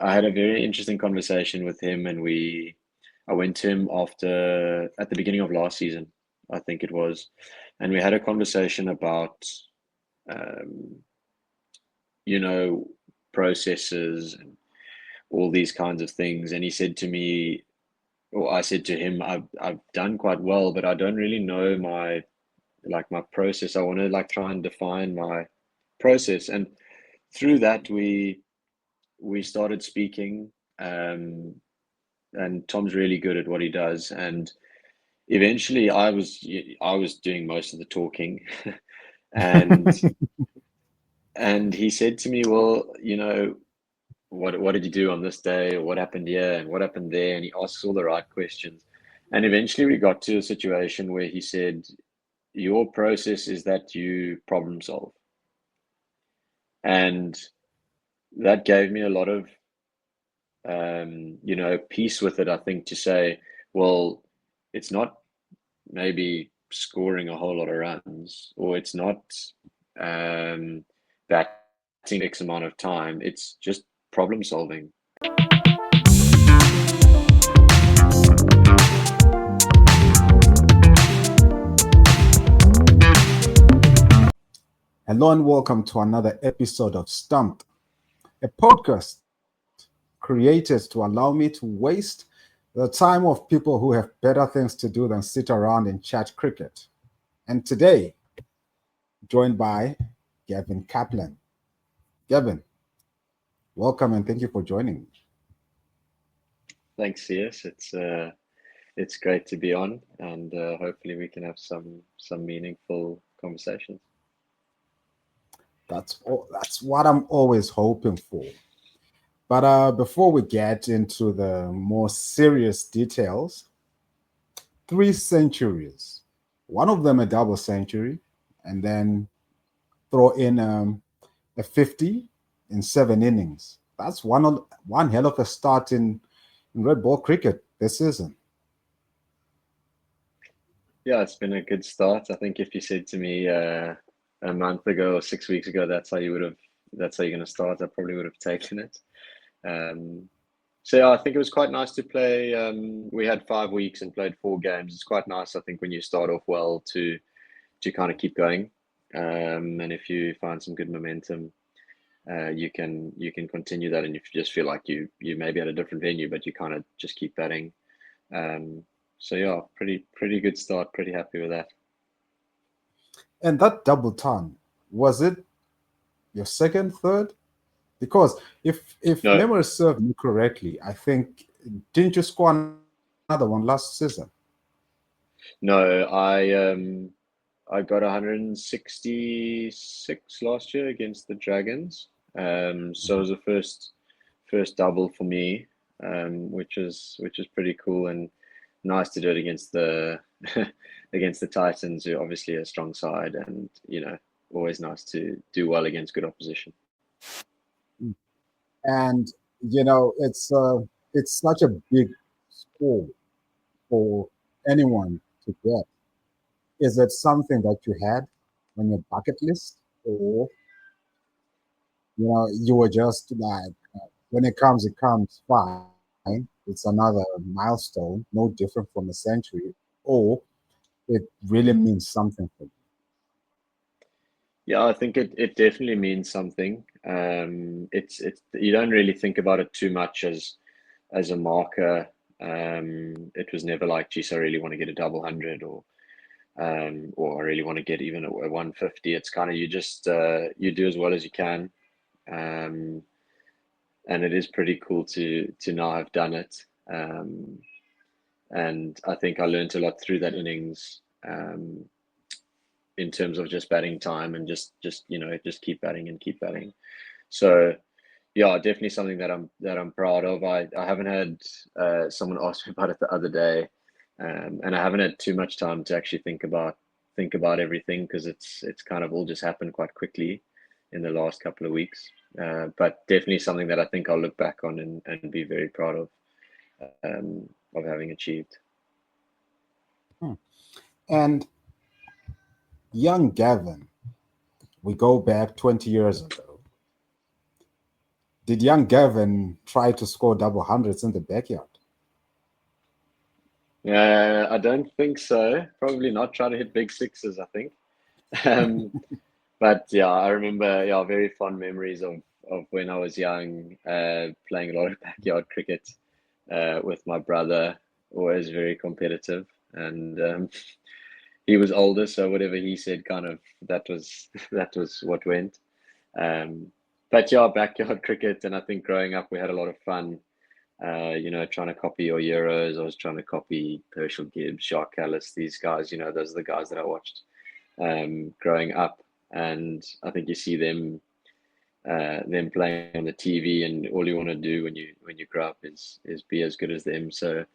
I had a very interesting conversation with him, and I went to him at the beginning of last season, I think it was, and we had a conversation about, um, you know, processes and all these kinds of things. And he said to me, or I said to him, I've done quite well, but I don't really know my process. I want to like try and define my process. And through that, we started speaking. Um, and Tom's really good at what he does. And eventually, I was doing most of the talking, and he said to me, "Well, what did you do on this day, or what happened here, and what happened there?" And he asks all the right questions. And eventually, we got to a situation where he said, "Your process is that you problem solve," and that gave me a lot of peace with it. I think to say, well, it's not maybe scoring a whole lot of runs, or it's not um, batting X amount of time. It's just problem solving. Hello and welcome to another episode of Stumped, a podcast created to allow me to waste the time of people who have better things to do than sit around and chat cricket. And today, joined by Gavin Kaplan. Gavin, welcome and thank you for joining me. Thanks, CS. It's great to be on, and hopefully we can have some meaningful conversations. That's what I'm always hoping for. But before we get into the more serious details, 3 centuries, one of them a double century, and then throw in a 50 in 7 innings. That's one hell of a start in red ball cricket this season. Yeah, it's been a good start. I think if you said to me a month ago or 6 weeks ago, that's how you're going to start, I probably would have taken it. Um, So yeah, I think it was quite nice to play. We had 5 weeks and played 4 games. It's quite nice, I think, when you start off well to kind of keep going. And if you find some good momentum, you can continue that. And if you just feel like you maybe at a different venue, but you kind of just keep batting. So yeah, pretty good start. Pretty happy with that. And that double ton, was it your second, third? Because if No, memory serves me correctly, I think didn't you score another one last season? no, I got 166 last year against the Dragons. So it was the first double for me, which is pretty cool and nice to do it against the against the Titans, who are obviously a strong side, and always nice to do well against good opposition. And it's such a big score for anyone to get. Is it something that you had on your bucket list, or you were just like, when it comes fine. It's another milestone, no different from a century, or it really means something for you. Yeah, I think it definitely means something. It's you don't really think about it too much as a marker. It was never like, geez, I really want to get a double hundred, or I really want to get even a 150. It's kind of you just you do as well as you can, um, and it is pretty cool to now have done it. And I think I learned a lot through that innings, in terms of just batting time and just keep batting and keep batting. So yeah, definitely something that I'm proud of. I haven't had someone ask me about it the other day, and I haven't had too much time to actually think about everything, because it's kind of all just happened quite quickly in the last couple of weeks. But definitely something that I think I'll look back on and be very proud of having achieved. Hmm. And young Gavin, we go back 20 years ago. Did young Gavin try to score double hundreds in the backyard? Yeah, I don't think so. Probably not trying to hit big sixes, I think. Um, but yeah, I remember, yeah, very fond memories of when I was young, playing a lot of backyard cricket with my brother, always very competitive. And he was older, so whatever he said, kind of that was that was what went. Um, but yeah, backyard cricket, and I think growing up we had a lot of fun. Trying to copy your Euros. I was trying to copy Herschel Gibbs, Jacques Callis, these guys. Those are the guys that I watched growing up, and I think you see them playing on the TV, and all you want to do when you grow up is be as good as them. So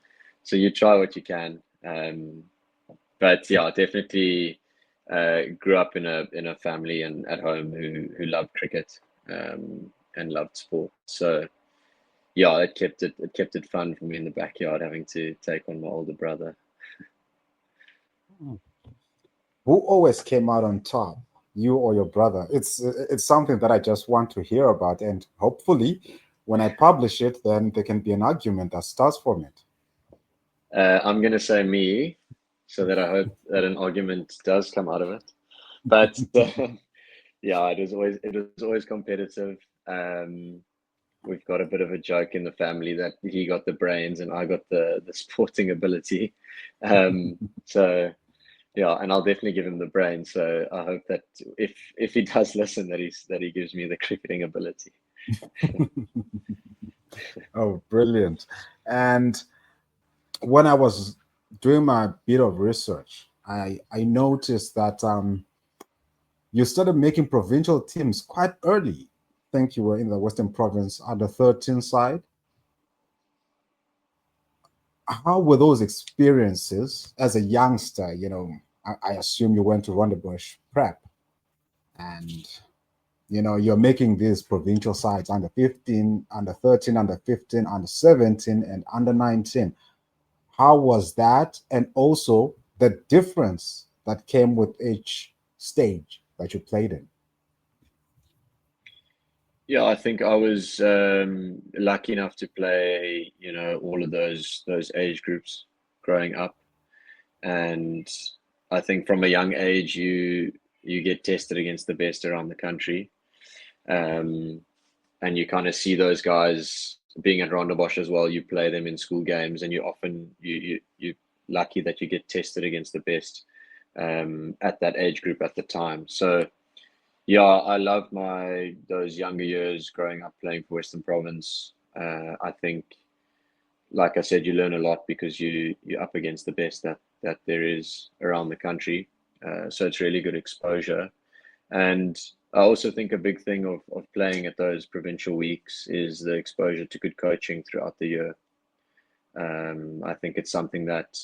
you try what you can. But yeah, definitely grew up in a family and at home who loved cricket and loved sport. So yeah, it kept it fun for me in the backyard having to take on my older brother. Who always came out on top, you or your brother? It's something that I just want to hear about, and hopefully, when I publish it, then there can be an argument that starts from it. I'm gonna say me, so that I hope that an argument does come out of it. But yeah, it was always competitive. Um, we've got a bit of a joke in the family that he got the brains and I got the sporting ability. So yeah, and I'll definitely give him the brains. So I hope that if he does listen, that he gives me the cricketing ability. Oh, brilliant! And when I was doing my bit of research, I noticed that you started making provincial teams quite early. I think you were in the Western Province under 13 side. How were those experiences as a youngster? I assume you went to Rondebosch Prep, and you're making these provincial sides under 15, under 13, under 15, under 17, and under 19. How was that? And also the difference that came with each stage that you played in. Yeah, I think I was lucky enough to play, all of those age groups growing up, and I think from a young age you get tested against the best around the country, um, and you kind of see those guys being at Rondebosch as well. You play them in school games, and you often you lucky that you get tested against the best at that age group at the time. So yeah, I love those younger years growing up playing for Western Province. I think, like I said, you learn a lot because you're up against the best that there is around the country. So it's really good exposure. And I also think a big thing of playing at those provincial weeks is the exposure to good coaching throughout the year. I think it's something that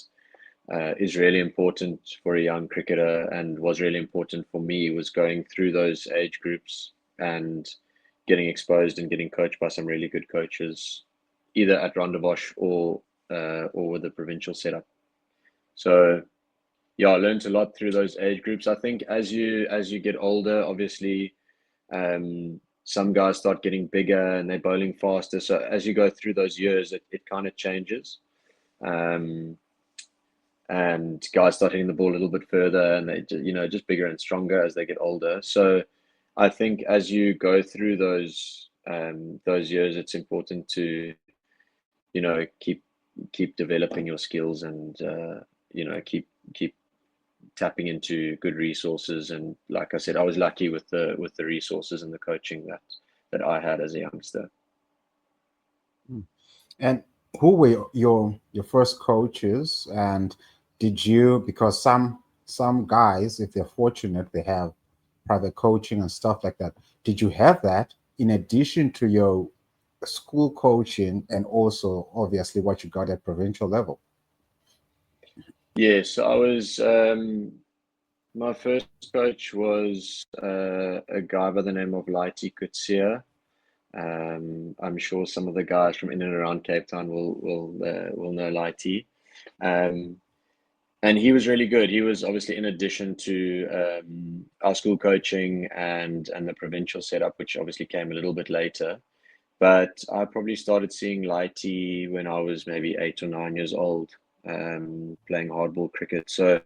is really important for a young cricketer and was really important for me was going through those age groups and getting exposed and getting coached by some really good coaches, either at Rondebosch or with the provincial setup. So yeah, I learned a lot through those age groups. I think as you get older, obviously, some guys start getting bigger and they're bowling faster. So as you go through those years, it kind of changes. Um, and guys start hitting the ball a little bit further and just bigger and stronger as they get older. So I think as you go through those years, it's important to keep developing your skills and keep tapping into good resources. And like I said, I was lucky with the resources and the coaching that I had as a youngster. And who were your first coaches? And did you, because some guys, if they're fortunate, they have private coaching and stuff like that. Did you have that in addition to your school coaching and also obviously what you got at provincial level? Yes, I was. My first coach was a guy by the name of Lighty Kutsia. I'm sure some of the guys from in and around Cape Town will know Lighty. Um, and he was really good. He was obviously in addition to our school coaching and the provincial setup, which obviously came a little bit later. But I probably started seeing Lighty when I was maybe 8 or 9 years old, playing hardball cricket. So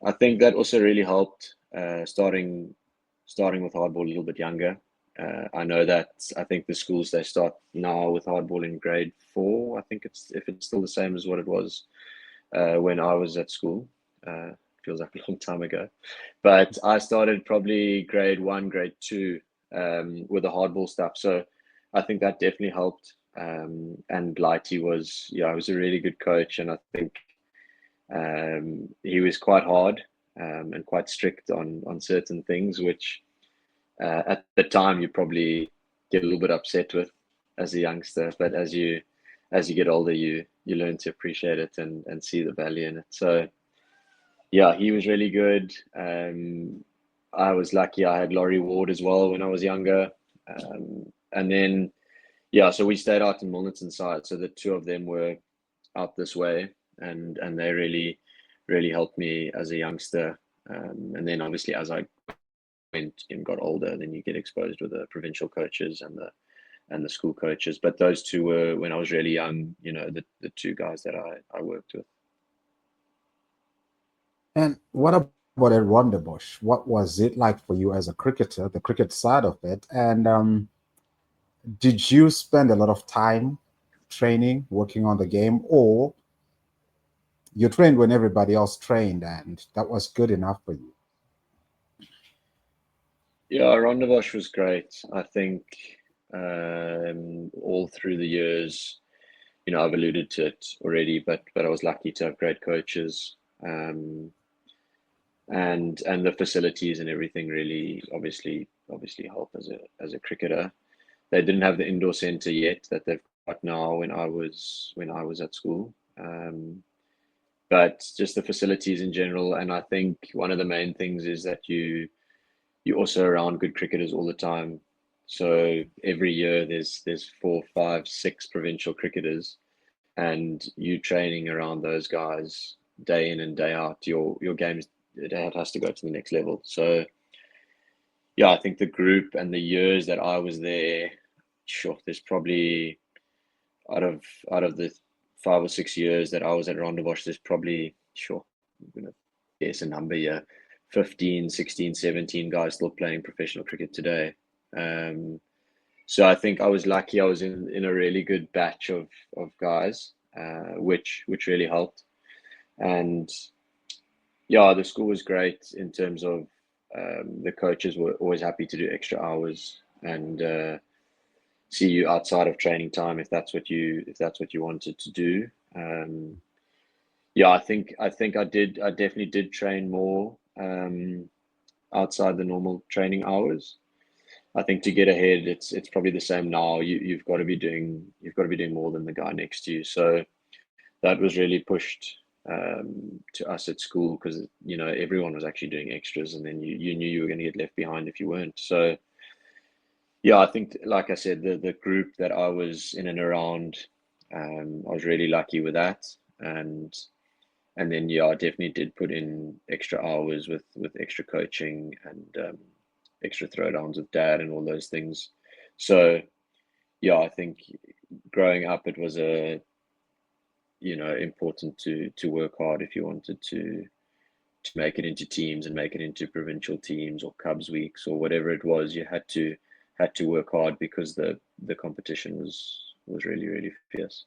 I think that also really helped, starting with hardball a little bit younger. I know that I think the schools they start now with hardball in grade 4. I think if it's still the same as what it was when I was at school. Feels like a long time ago, but I started probably grade 1, grade 2 with the hardball stuff. So I think that definitely helped. And Lighty was, yeah, he was a really good coach, and I think he was quite hard and quite strict on certain things, which at the time you probably get a little bit upset with as a youngster. But as you get older, you learn to appreciate it and see the value in it. So yeah, he was really good. I was lucky I had Laurie Ward as well when I was younger. And then yeah, so we stayed out in Milnerton side. So the two of them were out this way, and they really helped me as a youngster. And then obviously as I went and got older, then you get exposed with the provincial coaches and the school coaches. But those two were when I was really young, the two guys that I worked with. And what about at Rondebosch? What was it like for you as a cricketer, the cricket side of it? And did you spend a lot of time training, working on the game, or you trained when everybody else trained and that was good enough for you? Yeah, Rondebosch was great. I think all through the years, I've alluded to it already, but I was lucky to have great coaches, and the facilities and everything really obviously help as a cricketer. They didn't have the indoor center yet that they've got now when I was at school. But just the facilities in general, and I think one of the main things is that you're also around good cricketers all the time. So every year there's 4, 5, 6 provincial cricketers, and you training around those guys day in and day out. Your game it has to go to the next level. So yeah, I think the group and the years that I was there, sure, there's probably out of the 5 or 6 years that I was at Rondebosch, there's probably sure, I'm gonna guess a number here, 15, 16, 17 guys still playing professional cricket today. Um, so I think I was lucky. I was in a really good batch of guys, which really helped. And yeah, the school was great in terms of the coaches were always happy to do extra hours and see you outside of training time if that's what you wanted to do. Yeah, I definitely did train more outside the normal training hours. I think to get ahead, it's probably the same now. You've got to be doing more than the guy next to you. So that was really pushed to us at school because everyone was actually doing extras, and then you knew you were going to get left behind if you weren't. So yeah, I think like I said, the group that I was in and around, I was really lucky with that, and then yeah, I definitely did put in extra hours with extra coaching and extra throwdowns with dad and all those things. So yeah, I think growing up, it was important to work hard if you wanted to make it into teams and make it into provincial teams or Cubs weeks or whatever it was. You had to work hard because the competition was really fierce.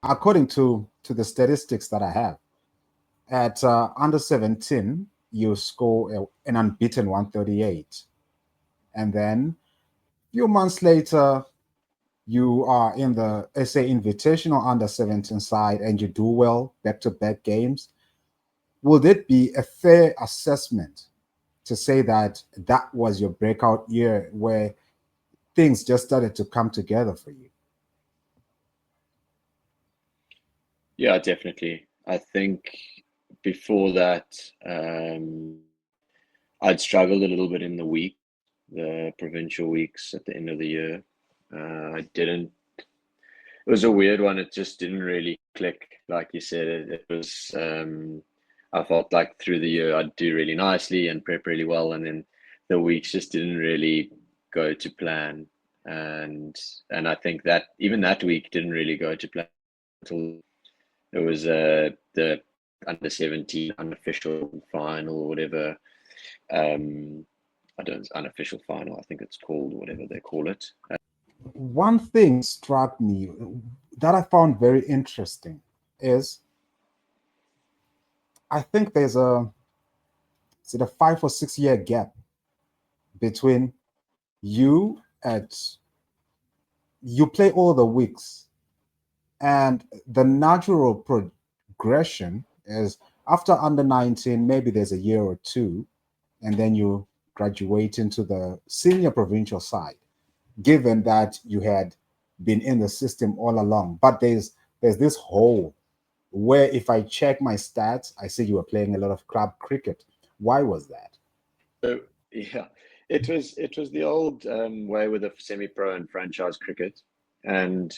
According to the statistics that I have, at under 17, you score an unbeaten 138. And then a few months later, you are in the SA Invitational under 17 side and you do well back to back games. Would it be a fair assessment to say that that was your breakout year where things just started to come together for you? Yeah, definitely. I think before that, I'd struggled a little bit in the provincial weeks at the end of the year. I didn't. It was a weird one. It just didn't really click, like you said. It was. I felt like through the year I'd do really nicely and prep really well, and then the weeks just didn't really go to plan. and I think that even that week didn't really go to plan until it was the under 17 unofficial final or whatever. I don't unofficial final. I think it's called whatever they call it. One thing struck me that I found very interesting is I think there's a 5 or 6 year gap between you at you play all the weeks, and the natural progression is after under 19, maybe there's a year or two, and then you graduate into the senior provincial side, given that you had been in the system all along. But there's this hole where if I check my stats, I see you were playing a lot of club cricket. Why was that? So yeah, it was the old way with the semi-pro and franchise cricket, and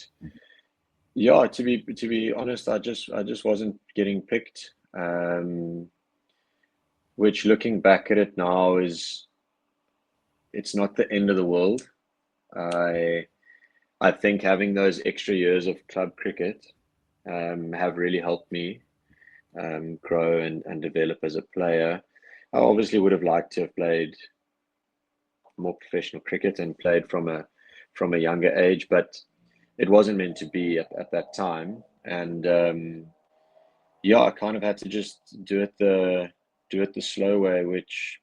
yeah, to be honest, I just wasn't getting picked. Which looking back at it now is it's not the end of the world. I I think having those extra years of club cricket have really helped me grow and develop as a player. I obviously would have liked to have played more professional cricket and played from a younger age, but it wasn't meant to be at that time. And yeah, I kind of had to just do it the slow way, which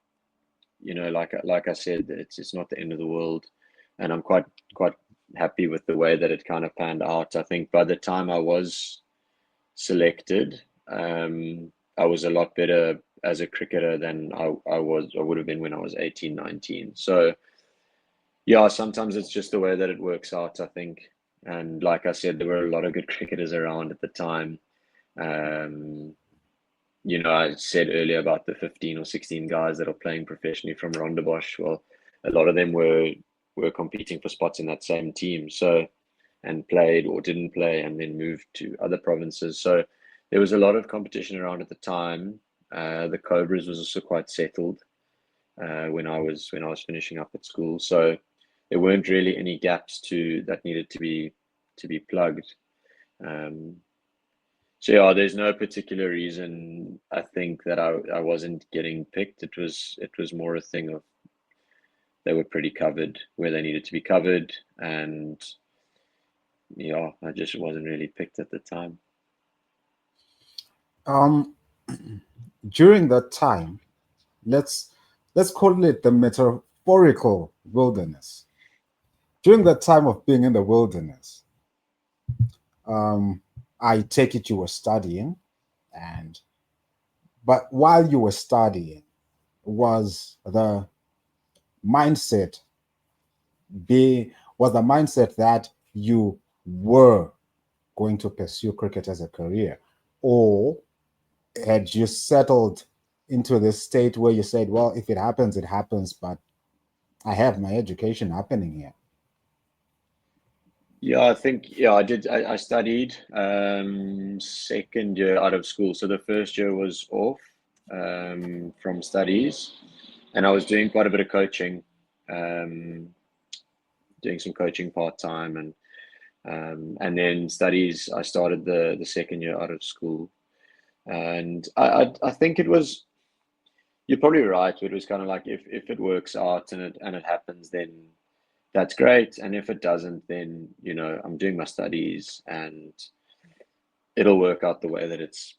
like I said, it's not the end of the world, and I'm quite happy with the way that it kind of panned out. I think by the time I was selected, I was a lot better as a cricketer than I would have been when I was 18, 19. So yeah, sometimes it's just the way that it works out, I think. And like I said, there were a lot of good cricketers around at the time. Um, I said earlier about the 15 or 16 guys that are playing professionally from Rondebosch. Well, a lot of them were competing for spots in that same team. So, and played or didn't play and then moved to other provinces. So there was a lot of competition around at the time. The Cobras was also quite settled when I was finishing up at school. So there weren't really any gaps that needed to be plugged. Um, so yeah, there's no particular reason I think that I wasn't getting picked. It was more a thing of they were pretty covered where they needed to be covered, and yeah, I just wasn't really picked at the time. Um, During that time, let's call it the metaphorical wilderness. During that time of being in the wilderness, um, I take it you were studying, and but while you were studying, was the mindset was the mindset that you were going to pursue cricket as a career, or had you settled into this state where you said, well, if it happens, it happens, but I have my education happening here? Yeah, I think yeah, I did. I studied second year out of school, so the first year was off from studies, and I was doing quite a bit of coaching, um, doing some coaching part time, and then studies. I started the second year out of school, and I think it was you're probably right. It was kind of like if it works out and it happens, then that's great. And if it doesn't, then I'm doing my studies and it'll work out the way that it's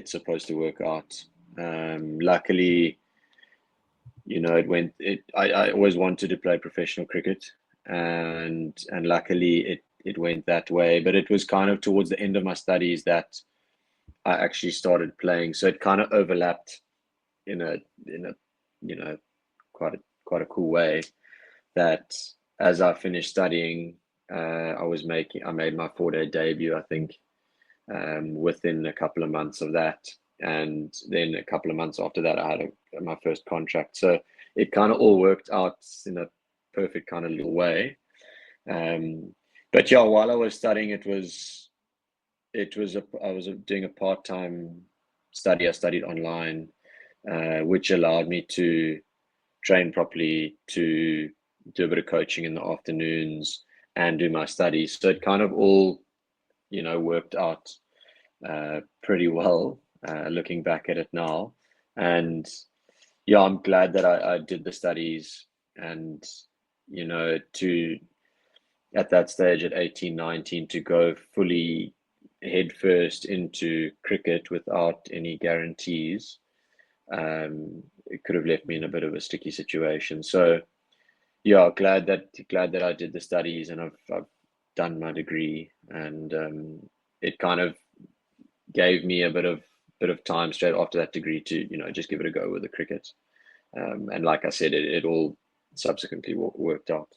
supposed to work out. Luckily, it went. I always wanted to play professional cricket, and luckily it went that way. But it was kind of towards the end of my studies that I actually started playing, so it kind of overlapped in a you know quite a cool way. That as I finished studying, I made my 4 day debut, I think, within a couple of months of that. And then a couple of months after that, I had my first contract. So it kind of all worked out in a perfect kind of little way. But yeah, while I was studying, I was doing a part-time study. I studied online, which allowed me to train properly, to do a bit of coaching in the afternoons, and do my studies. So it kind of all, worked out pretty well, looking back at it now. And yeah, I'm glad that I did the studies, and, to at that stage at 18, 19, to go fully headfirst into cricket without any guarantees, it could have left me in a bit of a sticky situation. So yeah, glad that I did the studies, and I've done my degree, and it kind of gave me a bit of time straight after that degree to just give it a go with the cricket. And like I said, it all subsequently worked out.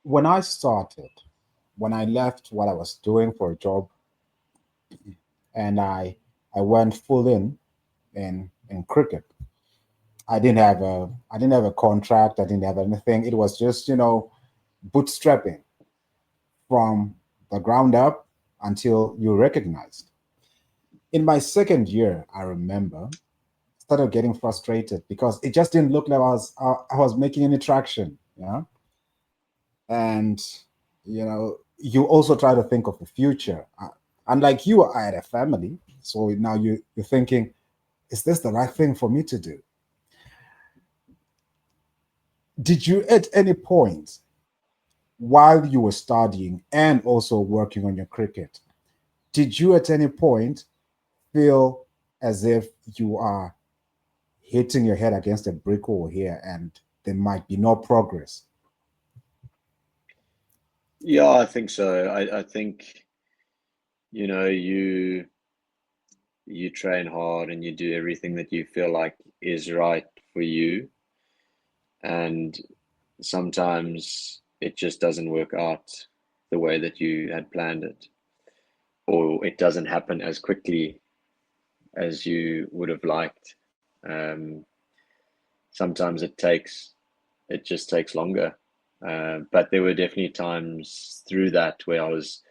When I started, when I left what I was doing for a job, and I went full in cricket. I didn't have a contract. I didn't have anything. It was just bootstrapping from the ground up until you recognized. In my second year, I remember started getting frustrated because it just didn't look like I was making any traction. Yeah, and you also try to think of the future. And like you, I had a family, so now you're thinking, is this the right thing for me to do? Did you at any point while you were studying and also working on your cricket, did you at any point feel as if you are hitting your head against a brick wall here and there might be no progress? Yeah, I think so. I think, you train hard and you do everything that you feel like is right for you, and sometimes it just doesn't work out the way that you had planned it, or it doesn't happen as quickly as you would have liked. Um, Sometimes it just takes longer. But there were definitely times through that where I was,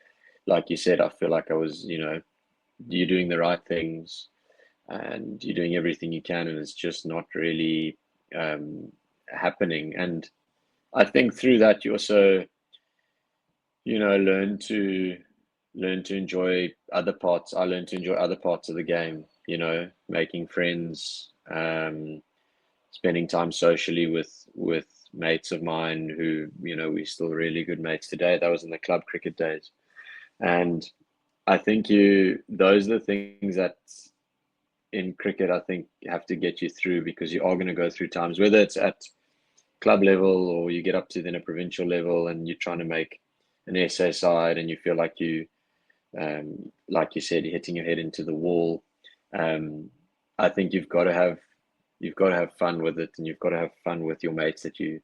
like you said, I feel like I was, you're doing the right things and you're doing everything you can, and it's just not really happening. And I think through that you also, learn to enjoy other parts. I learned to enjoy other parts of the game, making friends, spending time socially with mates of mine who, we're still really good mates today. That was in the club cricket days. And I think those are the things that in cricket, I think, have to get you through, because you are going to go through times, whether it's at club level or you get up to then a provincial level and you're trying to make an SA side and you feel like you said, you're hitting your head into the wall. Um, I think you've got to have fun with it, and you've got to have fun with your mates that you're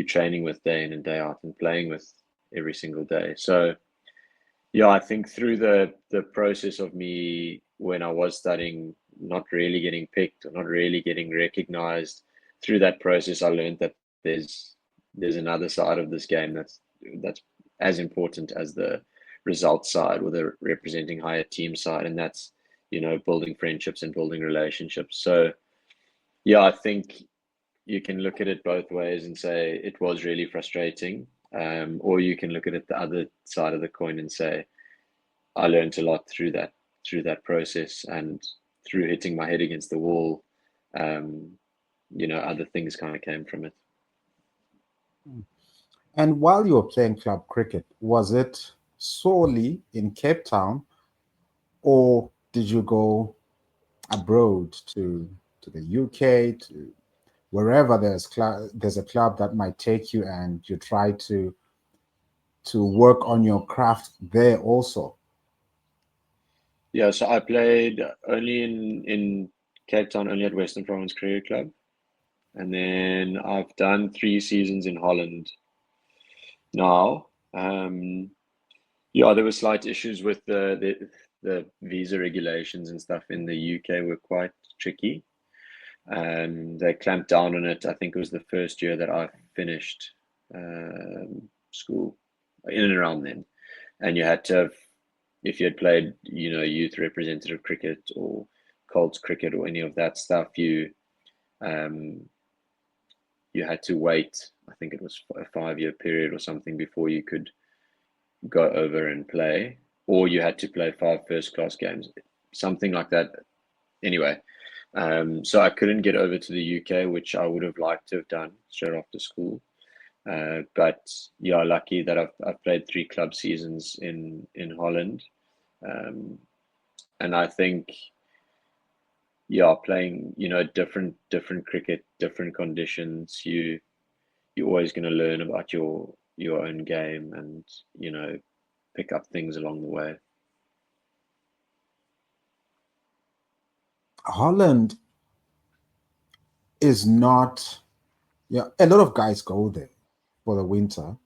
training with day in and day out and playing with every single day. So yeah, I think through the process of me when I was studying, not really getting picked or not really getting recognized, through that process, I learned that there's another side of this game that's as important as the result side, or the representing higher team side, and that's building friendships and building relationships. So yeah, I think you can look at it both ways and say it was really frustrating, or you can look at it the other side of the coin and say I learned a lot through that process, and through hitting my head against the wall. Um, other things kind of came from it. And while you were playing club cricket, was it solely in Cape Town, or did you go abroad to the UK, to wherever there's a club that might take you and you try to work on your craft there also? Yeah, so I played only in Cape Town, only at Western Province Cricket Club, and then I've done 3 seasons in Holland now. Yeah, there were slight issues with the visa regulations and stuff in the UK were quite tricky. They clamped down on it. I think it was the first year that I finished school, in and around then, and you had to have, if you had played, youth representative cricket or Colts cricket or any of that stuff, you you had to wait. I think it was a 5-year period or something before you could go over and play, or you had to play 5 first-class games, something like that. Anyway, so I couldn't get over to the UK, which I would have liked to have done straight after school. But yeah, lucky that I've played 3 club seasons in Holland, and I think playing different cricket, different conditions, you're always going to learn about your own game and pick up things along the way. Holland is not, a lot of guys go there for the winter.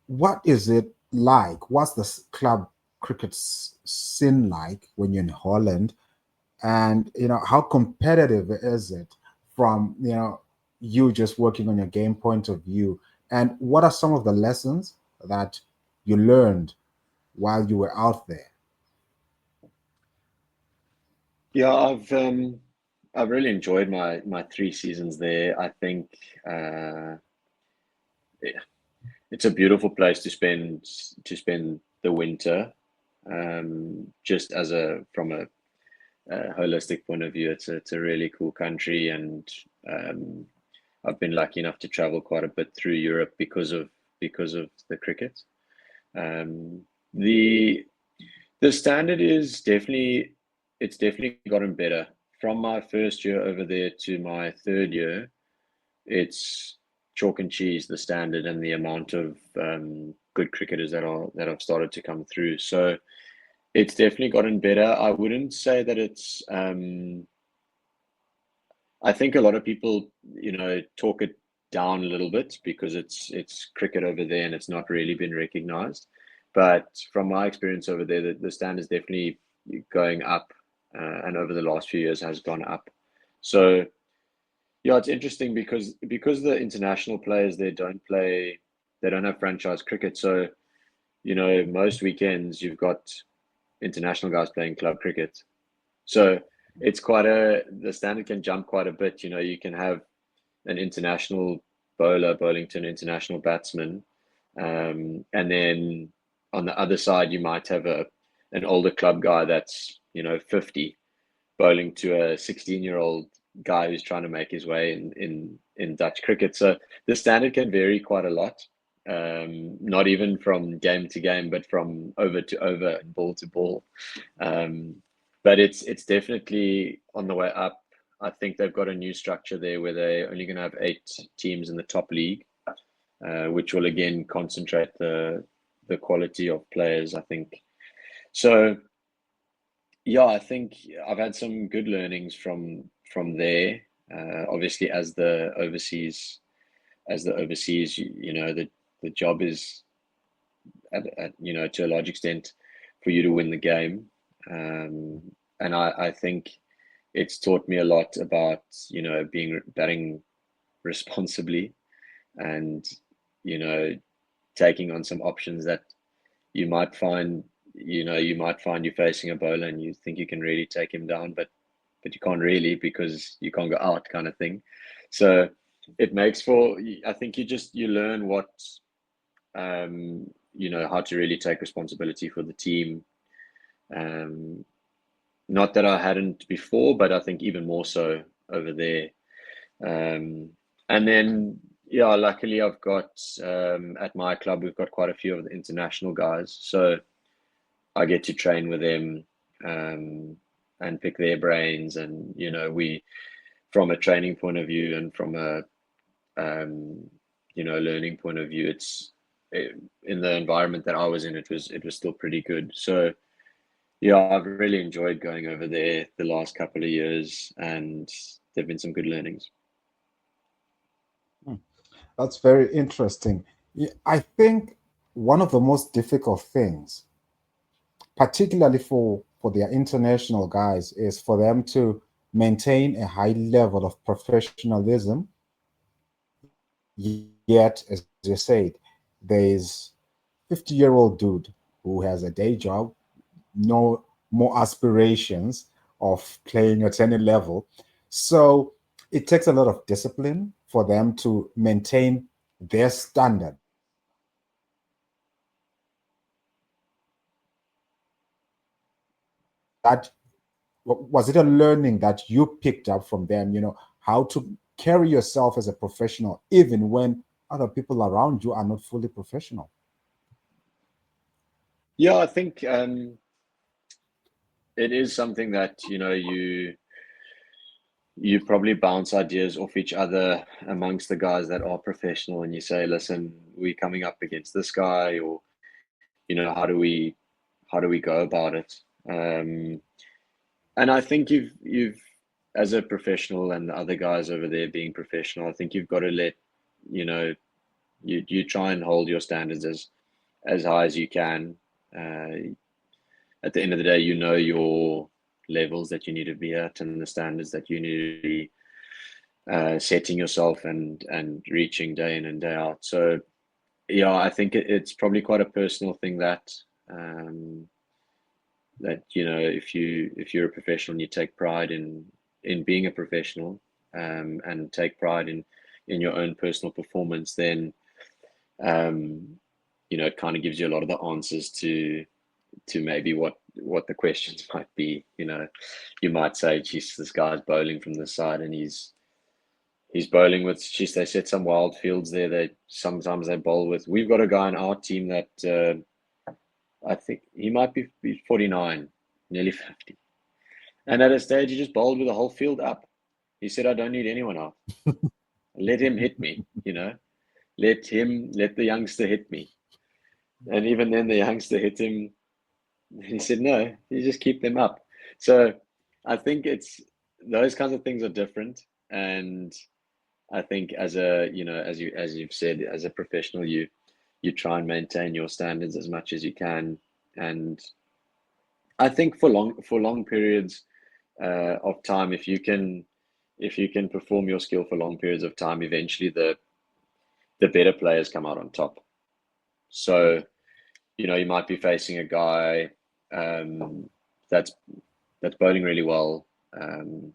What is it like? What's the club cricket scene like when you're in Holland? And how competitive is it from you just working on your game point of view? And what are some of the lessons that you learned while you were out there? Yeah, I've really enjoyed my 3 seasons there. I think it's a beautiful place to spend the winter. Just from a holistic point of view, it's a really cool country, and I've been lucky enough to travel quite a bit through Europe because of the cricket. The standard is definitely gotten better from my first year over there to my 3rd year. It's chalk and cheese, the standard and the amount of good cricketers that have started to come through. So it's definitely gotten better. I wouldn't say that it's. I think a lot of people, talk it down a little bit because it's cricket over there and it's not really been recognized. But from my experience over there, the standard is definitely going up, and over the last few years has gone up. So yeah, it's interesting because the international players there they don't have franchise cricket. So most weekends you've got international guys playing club cricket. So it's the standard can jump quite a bit. You can have an international bowler bowling to an international batsman, and then on the other side you might have an older club guy that's 50 bowling to a 16-year-old guy who's trying to make his way in Dutch cricket. So the standard can vary quite a lot. Not even from game to game, but from over to over and ball to ball. But it's definitely on the way up. I think they've got a new structure there where they're only going to have 8 teams in the top league, which will again concentrate the quality of players, I think. So yeah, I think I've had some good learnings from there. Obviously, as the overseas, the job is to a large extent for you to win the game, and I think it's taught me a lot about batting responsibly, and taking on some options that you might find you're facing a bowler and you think you can really take him down, but you can't really because you can't go out, kind of thing. So it makes I think you learn what how to really take responsibility for the team. Not that I hadn't before, but I think even more so over there. And then luckily I've got at my club we've got quite a few of the international guys, so I get to train with them and pick their brains, and we, from a training point of view and from a learning point of view, in the environment that I was in, it was still pretty good. So yeah, I've really enjoyed going over there the last couple of years, and there've been some good learnings. That's very interesting. I think one of the most difficult things, particularly for their international guys, is for them to maintain a high level of professionalism. Yet, as you said, there's 50-year-old dude who has a day job, no more aspirations of playing at any level. So it takes a lot of discipline for them to maintain their standard? That was it a learning that you picked up from them, how to carry yourself as a professional, even when other people around you are not fully professional? Yeah, I think it is something that, you probably bounce ideas off each other amongst the guys that are professional, and you say, listen, we're coming up against this guy, or, how do we go about it? And I think you've as a professional, and the other guys over there being professional, I think you've got to let, you try and hold your standards as high as you can. At the end of the day, your levels that you need to be at, and the standards that you need to be setting yourself and reaching day in and day out. So yeah, I think it's probably quite a personal thing that if you're a professional and you take pride in being a professional, and take pride in your own personal performance, then it kind of gives you a lot of the answers to maybe what the questions might be. You might say, geez, this guy's bowling from the side, and he's bowling with, geez, they set some wild fields there. Sometimes they bowl with, we've got a guy on our team that I think he might be 49, nearly 50. And at a stage, he just bowled with the whole field up. He said, I don't need anyone out. Let him hit me, let the youngster hit me. And even then the youngster hit him. He said, no, you just keep them up. So I think those kinds of things are different. And I think as you've said, as a professional, you try and maintain your standards as much as you can. And I think for long periods of time, if you can perform your skill for long periods of time, eventually the better players come out on top. So, you might be facing a guy that's bowling really well, and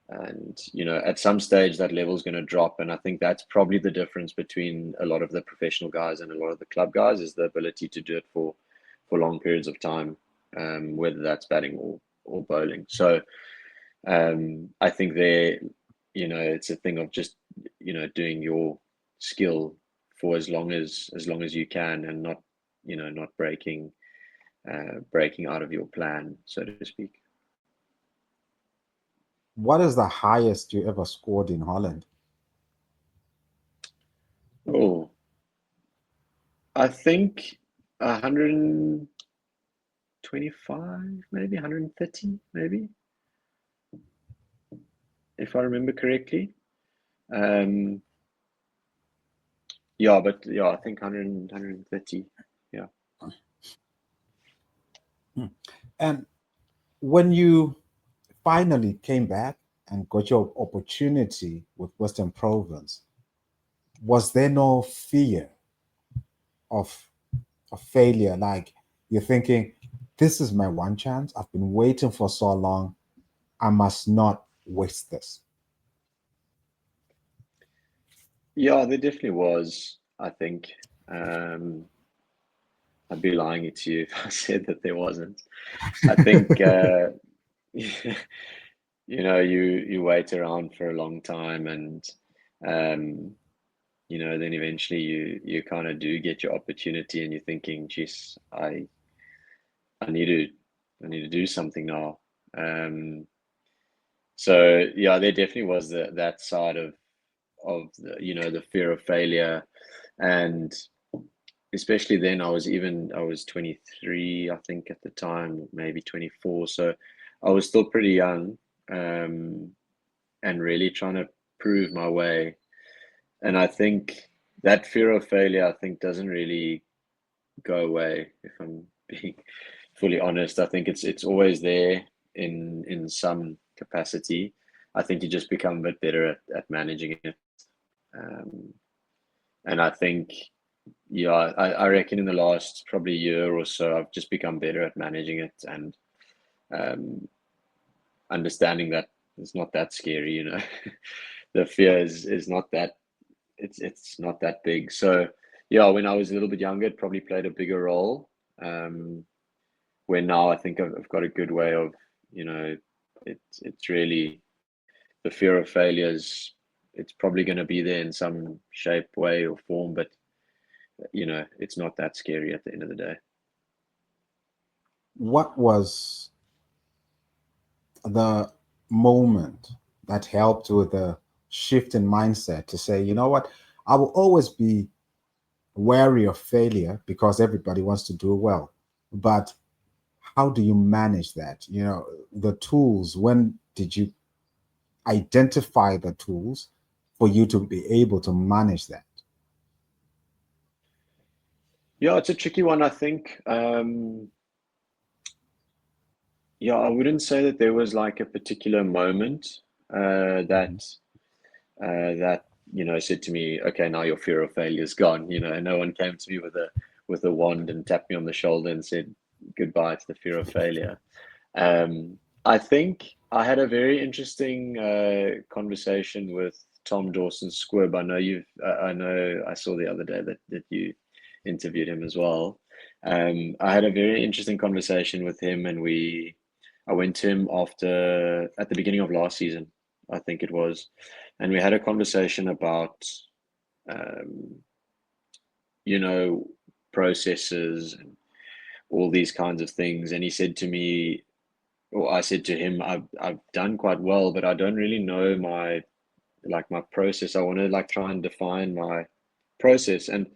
at some stage that level is going to drop. And I think that's probably the difference between a lot of the professional guys and a lot of the club guys, is the ability to do it for long periods of time, whether that's batting or bowling. So I think it's a thing of just doing your skill for as long as you can, and not breaking out of your plan, so to speak. What is the highest you ever scored in Holland? Oh, I think 125, maybe 130, maybe, if I remember correctly. Yeah, but yeah, I think 100, 130. Yeah. And when you finally came back and got your opportunity with Western Province, was there no fear of failure? Like, you're thinking, this is my one chance. I've been waiting for so long. I must not waste this. Yeah, there definitely was, I think. I'd be lying to you if I said that there wasn't. I think you wait around for a long time, and then eventually you kind of do get your opportunity, and you're thinking, geez, I need to do something now. So yeah, there definitely was that side of the fear of failure. And especially then, I was 23, I think, at the time, maybe 24. So I was still pretty young, and really trying to prove my way. And I think that fear of failure, I think, doesn't really go away, if I'm being fully honest. I think it's always there in some capacity. I think you just become a bit better at managing it. And I think, yeah, I reckon in the last probably year or so, I've just become better at managing it, and understanding that it's not that scary. the fear is not that it's not that big. So yeah, when I was a little bit younger, it probably played a bigger role. Where now I think I've got a good way of, it's really the fear of failures. It's probably going to be there in some shape, way, or form, but it's not that scary at the end of the day. What was the moment that helped with the shift in mindset to say, you know what, I will always be wary of failure because everybody wants to do well. But how do you manage that? The tools, when did you identify the tools for you to be able to manage that? Yeah, it's a tricky one, I think. Yeah, I wouldn't say that there was like a particular moment Mhm. that said to me, okay, now your fear of failure is gone. And no one came to me with a wand and tapped me on the shoulder and said goodbye to the fear of failure. I think I had a very interesting conversation with Tom Dawson Squibb. I know I saw the other day that you interviewed him as well. I had a very interesting conversation with him, and I went to him at the beginning of last season, I think it was, and we had a conversation about, um, you know, processes and all these kinds of things. And he said to me, or I said to him, I've done quite well, but I don't really know my process. I want to like try and define my process. And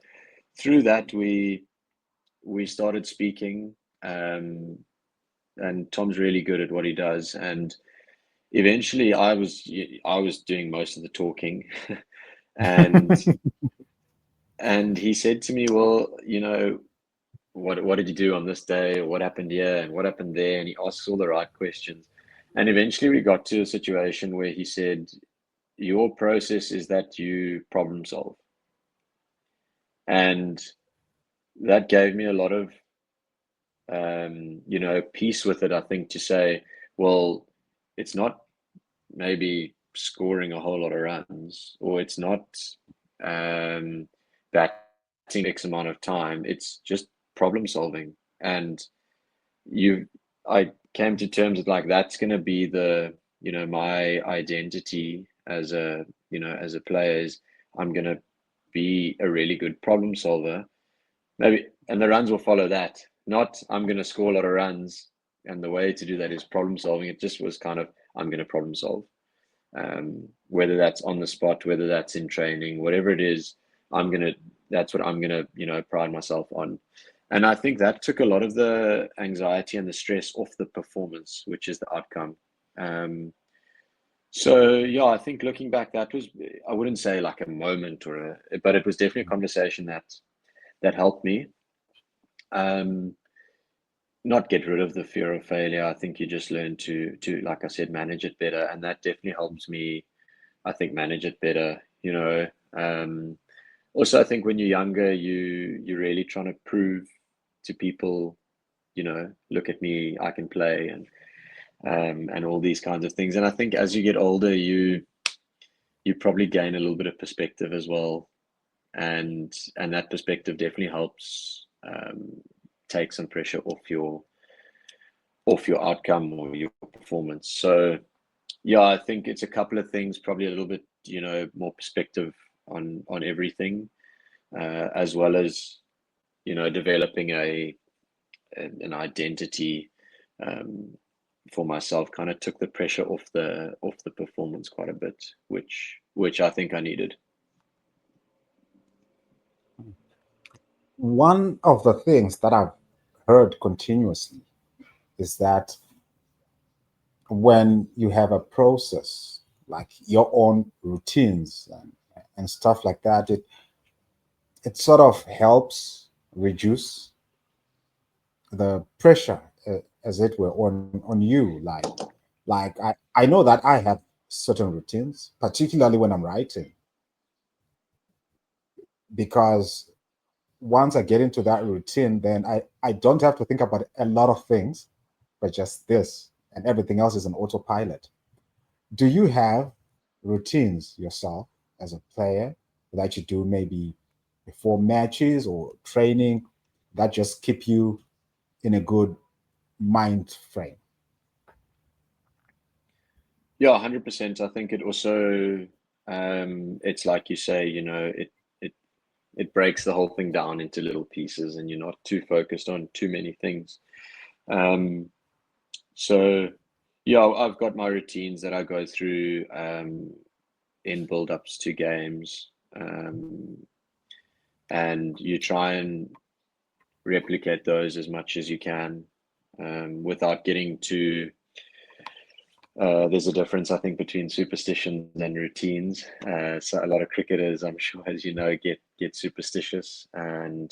through that we started speaking. And Tom's really good at what he does. And eventually I was doing most of the talking. and and he said to me, well, what did you do on this day, or what happened here and what happened there? And he asks all the right questions. And eventually we got to a situation where he said, your process is that you problem solve. And that gave me a lot of peace with it, I think, to say, well, it's not maybe scoring a whole lot of runs, or it's not um, batting X amount of time. It's just problem solving. And I came to terms with like that's going to be my identity as a player is I'm going to be a really good problem solver. Maybe, and the runs will follow that. Not I'm going to score a lot of runs, and the way to do that is problem solving. It just was kind of I'm going to problem solve, whether that's on the spot, whether that's in training, whatever it is. That's what I'm gonna pride myself on. And I think that took a lot of the anxiety and the stress off the performance, which is the outcome. Um, so yeah, I think looking back, that was, I wouldn't say like a moment but it was definitely a conversation that helped me. Um, Not get rid of the fear of failure. I think you just learn to like I said, manage it better, and that definitely helps me, I think, manage it better. Um, Also, I think when you're younger, you're really trying to prove to people, look at me, I can play, and all these kinds of things. And I think as you get older, you probably gain a little bit of perspective as well, and that perspective definitely helps take some pressure off your outcome or your performance. So yeah, I think it's a couple of things, probably a little bit, more perspective on everything, as well as developing an identity um, for myself. Kind of took the pressure off the performance quite a bit, which I think I needed. One of the things that I've heard continuously is that when you have a process like your own routines and stuff like that, it sort of helps reduce the pressure, as it were, on you. Like I know that I have certain routines, particularly when I'm writing, because once I get into that routine, then I don't have to think about a lot of things, but just this, and everything else is an autopilot. Do you have routines yourself as a player that you do maybe before matches or training that just keep you in a good mind frame? Yeah, 100%. I think it also, it's like you say, it it breaks the whole thing down into little pieces, and you're not too focused on too many things. Um, so yeah, I've got my routines that I go through in build-ups to games, and you try and replicate those as much as you can, without getting too. There's a difference, I think, between superstitions and routines. So a lot of cricketers, I'm sure, as you know, get superstitious, and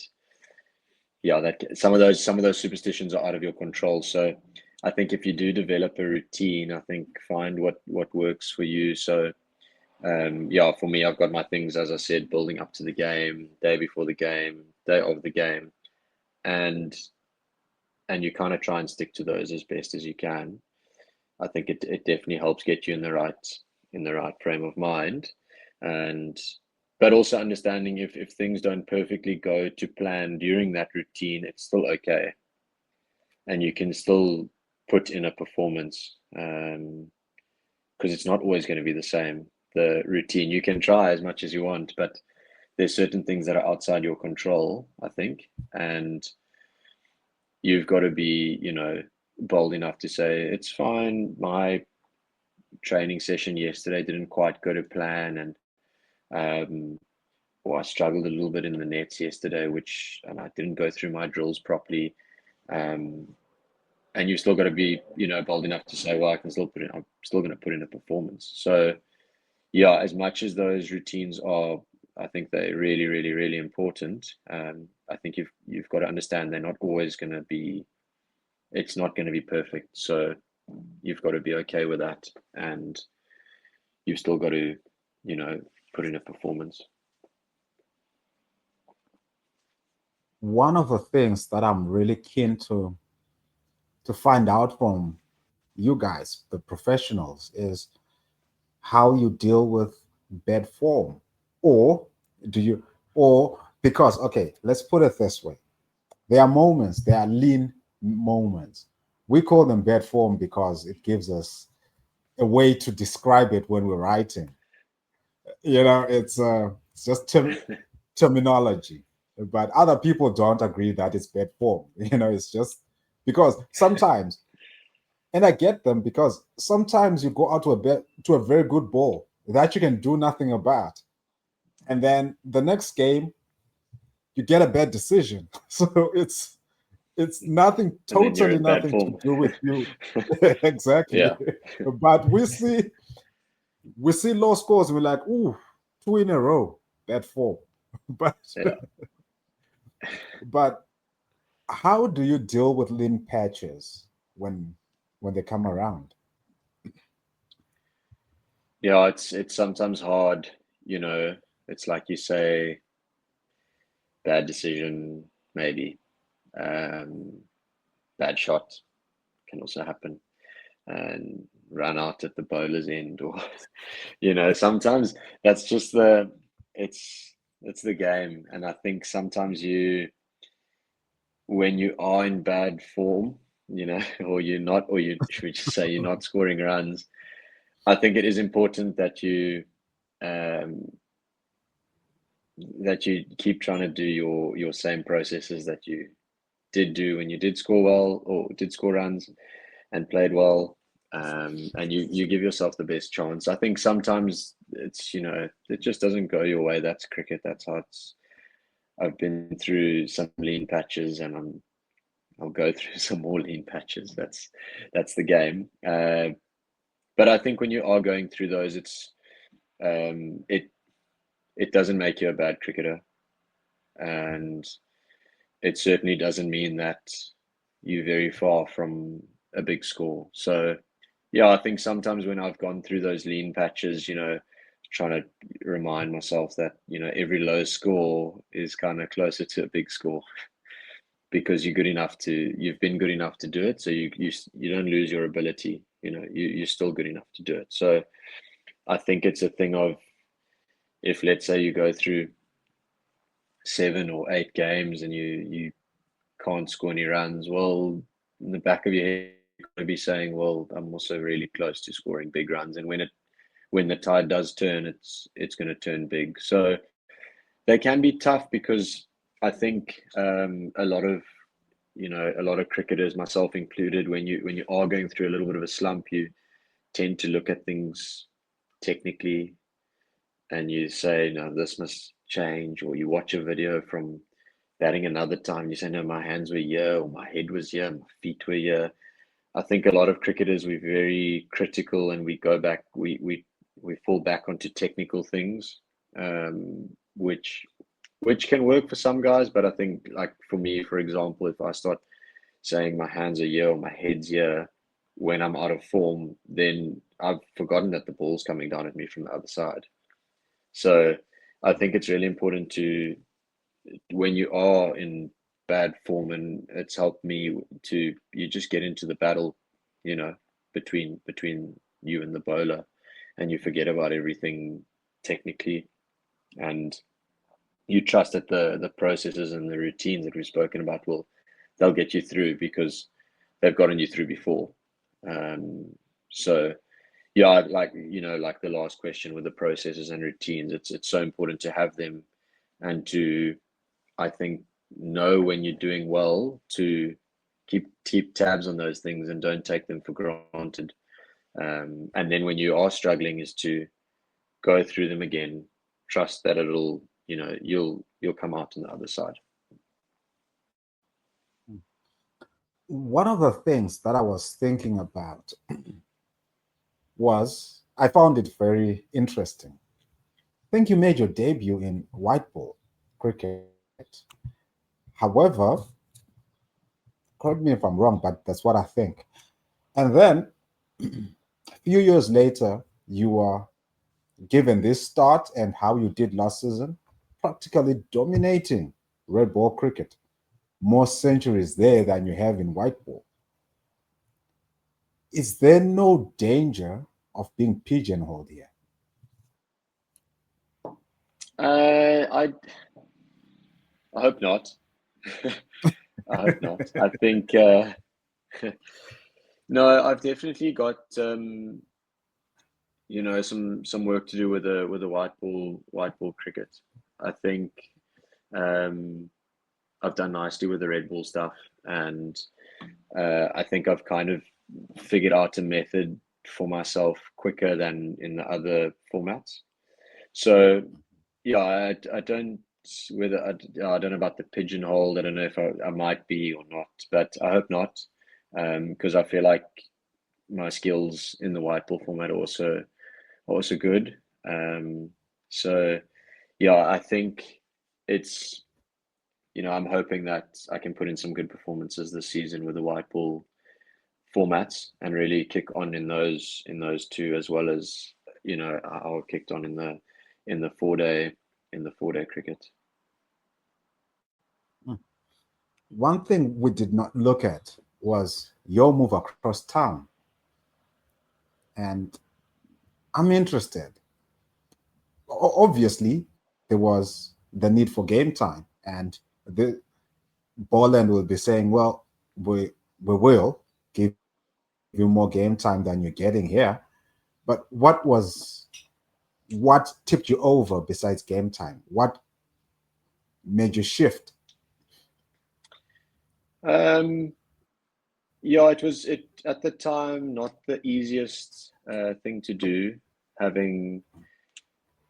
yeah, that some of those superstitions are out of your control. So I think if you do develop a routine, I think find what works for you. So yeah, for me, I've got my things, as I said, building up to the game, day before the game, day of the game, and you kind of try and stick to those as best as you can. I think it definitely helps get you in the right frame of mind, and but also understanding if things don't perfectly go to plan during that routine, it's still okay, and you can still put in a performance, because it's not always going to be the same. The routine, you can try as much as you want, but there's certain things that are outside your control, I think, and you've got to be, bold enough to say it's fine. My training session yesterday didn't quite go to plan, and um, I struggled a little bit in the nets yesterday, and I didn't go through my drills properly. Um, and you've still got to be, bold enough to say, well, I'm still going to put in a performance. So yeah, as much as those routines are, I think they're really, really, really important. I think you've got to understand they're not always going to be. It's not going to be perfect. So you've got to be okay with that, and you've still got to, put in a performance. One of the things that I'm really keen to find out from you guys, the professionals, is how you deal with bad form. Or do you, or because, okay, let's put it this way. There are moments, there are lean moments. We call them bad form because it gives us a way to describe it when we're writing. It's just terminology. But other people don't agree that it's bad form. It's just because sometimes, and I get them because sometimes you go out to a very good ball that you can do nothing about, and then the next game you get a bad decision. So it's nothing, And then you're totally in bad nothing to form. do with you. Exactly. Yeah, But we see low scores. We're like, ooh, two in a row, bad form. But yeah, but how do you deal with lean patches when they come around? yeah. It's sometimes hard. It's like you say, bad decision, maybe. Um, Bad shot can also happen, and run out at the bowler's end, or sometimes that's just it's the game. And I think sometimes when you are in bad form, or you're not, or you should just say you're not scoring runs, I think it is important um, that you keep trying to do your same processes that you did do when you did score well or did score runs and played well, and you give yourself the best chance. I think sometimes it just doesn't go your way. That's cricket. That's how it's. I've been through some lean patches, and I'll go through some more lean patches. That's the game. But I think when you are going through those, it doesn't make you a bad cricketer, and it certainly doesn't mean that you're very far from a big score. So yeah, I think sometimes when I've gone through those lean patches, trying to remind myself that every low score is kind of closer to a big score, because you've been good enough to do it, so you don't lose your ability. You're still good enough to do it. So I think it's a thing of, if let's say you go through 7 or 8 games and you can't score any runs, well, in the back of your head, you're going to be saying, well, I'm also really close to scoring big runs. And when the tide does turn, it's going to turn big. So they can be tough because I think a lot of cricketers, myself included, when you are going through a little bit of a slump, you tend to look at things technically and you say, no, this must change, or you watch a video from batting another time and you say, no, my hands were here, or my head was here, my feet were here. I think a lot of cricketers, we're very critical and we go back, we fall back onto technical things, which can work for some guys, but I think, like for me, for example, if I start saying my hands are here or my head's here when I'm out of form, then I've forgotten that the ball's coming down at me from the other side. So I think it's really important to, when you are in bad form, and it's helped me to, you just get into the battle, between you and the bowler, and you forget about everything technically, and you trust that the processes and the routines that we've spoken about they'll get you through because they've gotten you through before. So yeah, like the last question with the processes and routines, it's so important to have them, and to, I think, know when you're doing well, to keep tabs on those things and don't take them for granted. And then when you are struggling, is to go through them again, trust that you'll come out on the other side. One of the things that I was thinking about was, I found it very interesting. I think you made your debut in white ball cricket. However, correct me if I'm wrong, but that's what I think. And then a few years later, you were given this start and how you did last season, practically dominating red ball cricket. More centuries there than you have in white ball. Is there no danger of being pigeonholed here? I hope not. I hope not. I think no, I've definitely got some work to do with the white ball cricket. I think I've done nicely with the red ball stuff, and I think I've kind of figured out a method for myself quicker than in the other formats. So yeah, I don't I don't know about the pigeonhole. I don't know if I might be or not, but I hope not, because I feel like my skills in the white ball format are also good. So yeah, I think it's, I'm hoping that I can put in some good performances this season with the white ball formats and really kick on in those two, as well as how I kicked on in the 4-day cricket. One thing we did not look at was your move across town. And I'm interested. Obviously, there was the need for game time, and the Borland will be saying, well, we will give you more game time than you're getting here. But what tipped you over besides game time? What made you shift? Yeah, it was at the time not the easiest thing to do, having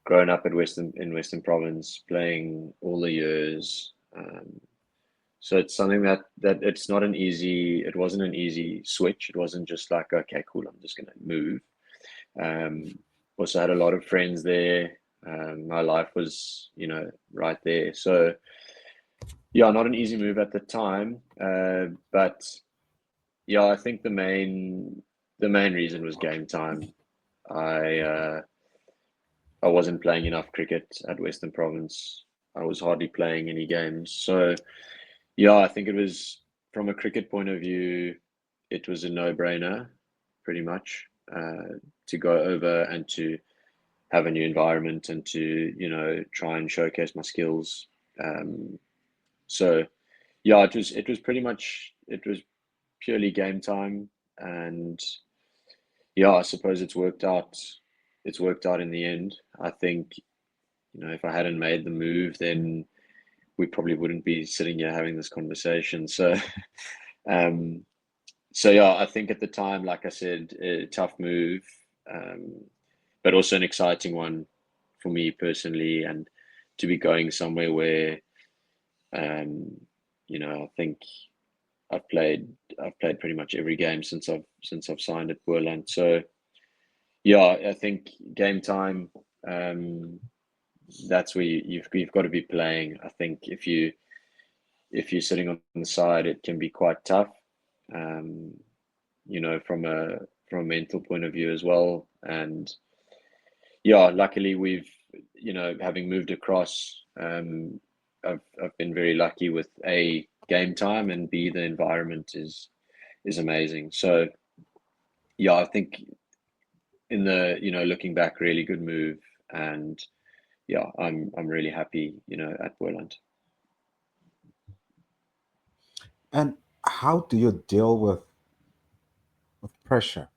grown up in Western Province, playing all the years. So it's something that it's not an easy. It wasn't an easy switch. It wasn't just like, okay, cool, I'm just gonna move. Also had a lot of friends there. My life was, right there. So yeah, not an easy move at the time. But yeah, I think the main reason was game time. I wasn't playing enough cricket at Western Province. I was hardly playing any games. So yeah, I think it was, from a cricket point of view, it was a no-brainer, pretty much, to go over and to have a new environment and to, try and showcase my skills. So yeah, it was pretty much, it was purely game time, and yeah, I suppose it's worked out. It's worked out in the end. I think, if I hadn't made the move, then we probably wouldn't be sitting here having this conversation. So, um, so yeah, I think at the time, like I said, a tough move, um, but also an exciting one for me personally, and to be going somewhere where, um, I think I've played I've played pretty much every game since I've signed at Boerland. So yeah, I think game time. Um, that's where you've got to be playing. I think if you're sitting on the side, it can be quite tough. Um, from a mental point of view as well. And yeah, luckily we've, having moved across, I've been very lucky with A, game time, and B, the environment is amazing. So yeah, I think in the, looking back, really good move. And yeah, I'm really happy, at Boyland. And how do you deal with pressure?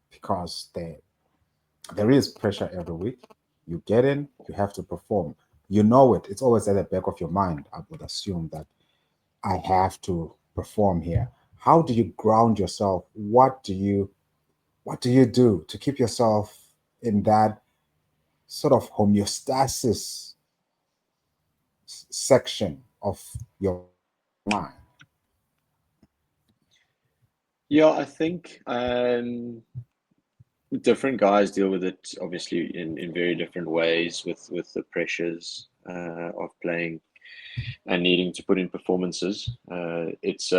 Because there is pressure every week. You get in, you have to perform. You know it. It's always at the back of your mind. I would assume that I have to perform here. How do you ground yourself? What do you do to keep yourself in that sort of homeostasis section of your mind? Yeah, I think different guys deal with it obviously in very different ways with the pressures of playing and needing to put in performances. It's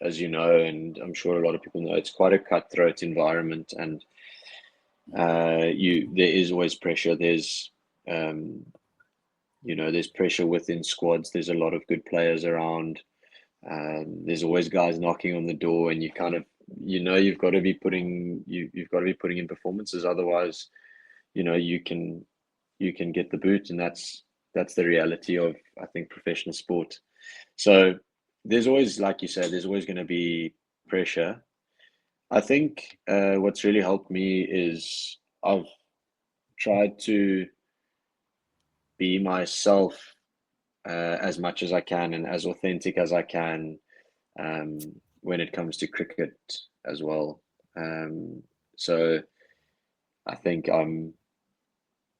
as you know, and I'm sure a lot of people know, it's quite a cutthroat environment, and there is always pressure. Um, there's pressure within squads. There's a lot of good players around. There's always guys knocking on the door, and you kind of, you've got to be you've got to be putting in performances. Otherwise, you can get the boot, and that's the reality of, I think, professional sport. So there's always, like you said, there's always going to be pressure. I think what's really helped me is I've tried to be myself as much as I can and as authentic as I can um, when it comes to cricket as well. So I think I'm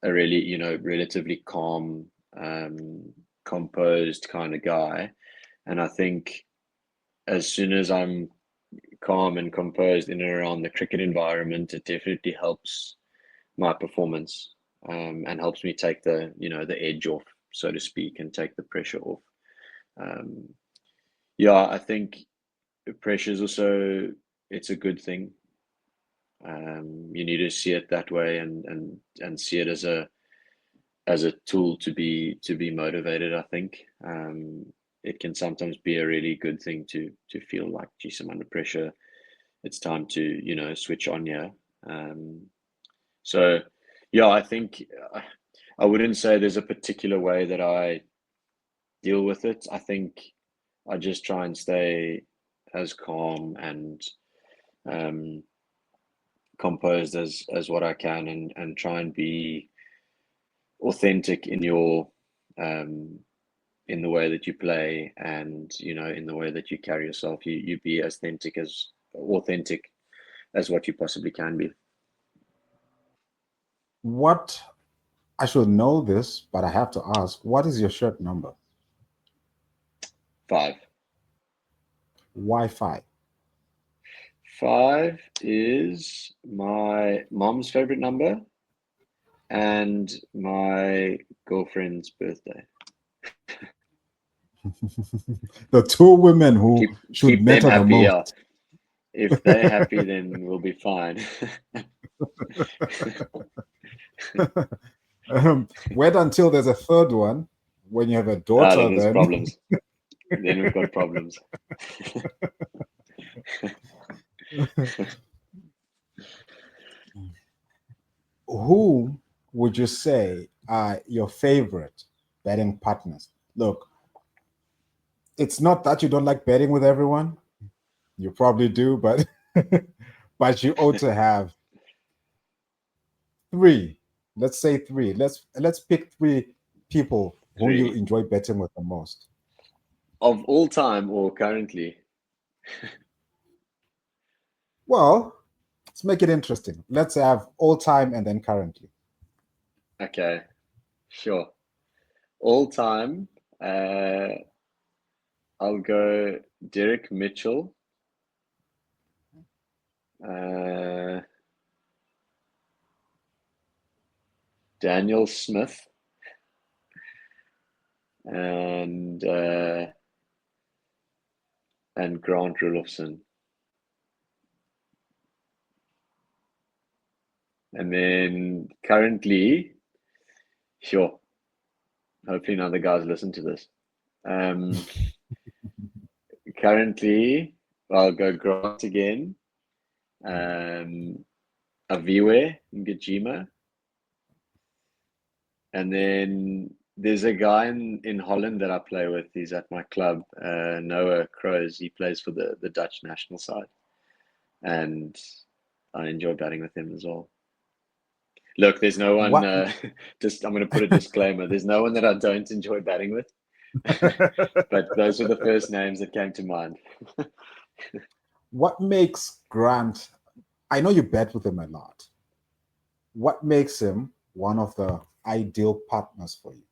a really, relatively calm, composed kind of guy. And I think as soon as I'm calm and composed in and around the cricket environment, it definitely helps my performance, and helps me take the edge off, so to speak, and take the pressure off. Um, yeah, I think pressure is also, it's a good thing. You need to see it that way, and see it as a tool to be motivated. I think it can sometimes be a really good thing to feel like, geez, I'm under pressure. It's time to switch on here. Um, so yeah, I think I wouldn't say there's a particular way that I deal with it. I think I just try and stay as calm and um, composed as what I can, and try and be authentic um, in the way that you play, and in the way that you carry yourself. You be as authentic as what you possibly can be. What I should know this, but I have to ask, what is your shirt number? 5. Wi-Fi. 5 is my mom's favorite number and my girlfriend's birthday. The two women who Keep should keep them matter the happy. most. Yeah, if they're happy, then we'll be fine. Wait until there's a third one. When you have a daughter, Then there's then problems. Then we've got problems. who would you say are your favorite betting partners? Look, it's not that you don't like betting with everyone. You probably do, but but you ought to have three. Let's say three. Let's pick three people whom you 3 enjoy betting with the most. of all time or currently? Well, let's make it interesting. Let's have all time and then currently. Okay, sure. All time, uh, I'll go Derek Mitchell, uh, Daniel Smith, and Grant Rulofsson. And then currently, sure, hopefully none of the guys listen to this. Currently, I'll go Grant again, Aviwe Ngajima, and then there's a guy in Holland that I play with. He's at my club, Noah Kroos. He plays for the Dutch national side, and I enjoy batting with him as well. Look, there's no one. What Just I'm going to put a disclaimer. There's no one that I don't enjoy batting with, but those were the first names that came to mind. what makes Grant? I know you bet with him a lot. What makes him one of the ideal partners for you?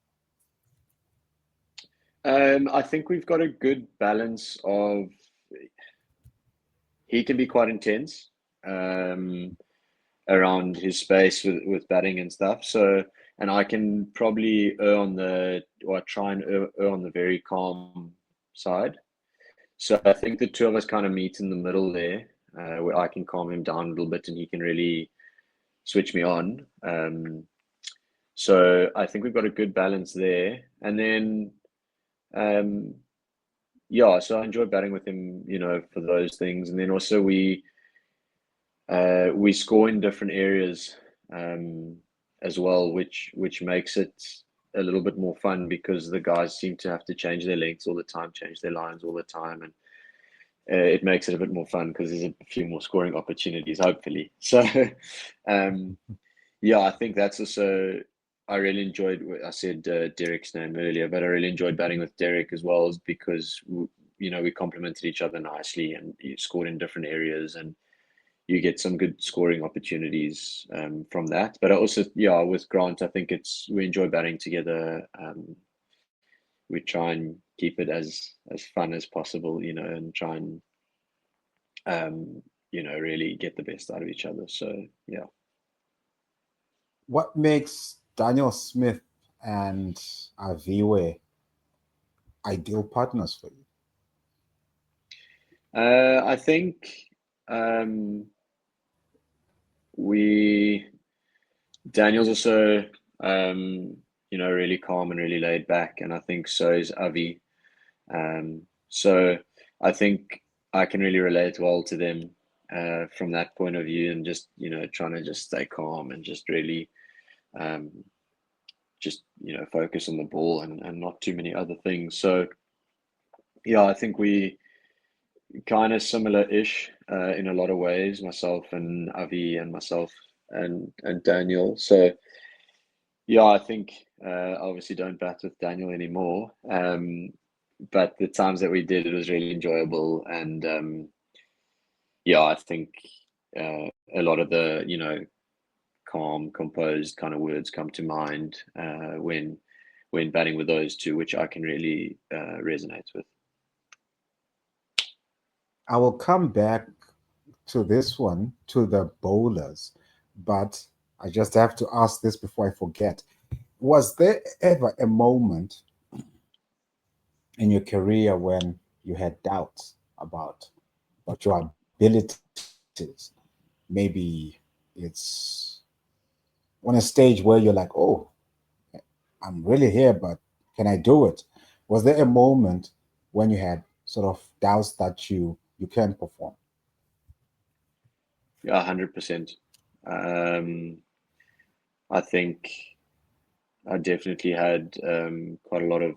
I think we've got a good balance of. He can be quite intense around his space with batting and stuff. So, and I can probably err on the, or try and err on the very calm side. So I think the two of us kind of meet in the middle there, where I can calm him down a little bit and he can really switch me on. So I think we've got a good balance there. And then, um, yeah, so I enjoy batting with him, for those things. And then also we score in different areas as well, which makes it a little bit more fun because the guys seem to have to change their lengths all the time, change their lines all the time, and it makes it a bit more fun because there's a few more scoring opportunities, hopefully. So, yeah, I think that's also. I really enjoyed. I said Derek's name earlier, but I really enjoyed batting with Derek as well, because we complemented each other nicely, and he scored in different areas, and you get some good scoring opportunities from that. But I also, yeah, with Grant, I think we enjoy batting together. We try and keep it as fun as possible, and try and really get the best out of each other. So yeah. What makes Daniel Smith and Aviwe ideal partners for you? I think we Daniel's also really calm and really laid back, and I think so is Avi. So I think I can really relate well to them from that point of view, and just trying to just stay calm and just really um, just focus on the ball and not too many other things. So yeah, I think we kind of similar-ish in a lot of ways, myself and Avi and myself and Daniel. So yeah, I think obviously don't bat with Daniel anymore. But the times that we did, it was really enjoyable, and yeah, I think a lot of the calm, composed kind of words come to mind when batting with those two, which I can really resonate with. I will come back to this one, to the bowlers, but I just have to ask this before I forget. Was there ever a moment in your career when you had doubts about your abilities? Maybe it's on a stage where you're like, oh, I'm really here, but can I do it? Was there a moment when you had sort of doubts that you can perform? Yeah, 100%. Um, I think I definitely had quite a lot of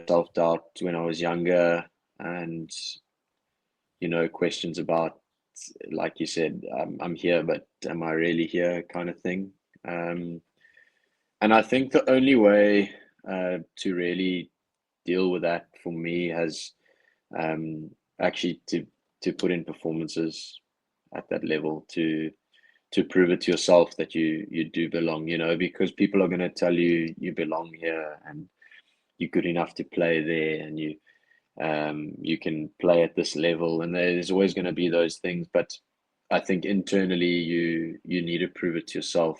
self-doubt when I was younger, and questions about, like you said, I'm here, but am I really here, kind of thing. Um, and I think the only way to really deal with that for me has um, actually to put in performances at that level to prove it to yourself that you do belong, because people are going to tell you you belong here and you're good enough to play there, and you can play at this level, and there's always going to be those things. But I think internally you need to prove it to yourself.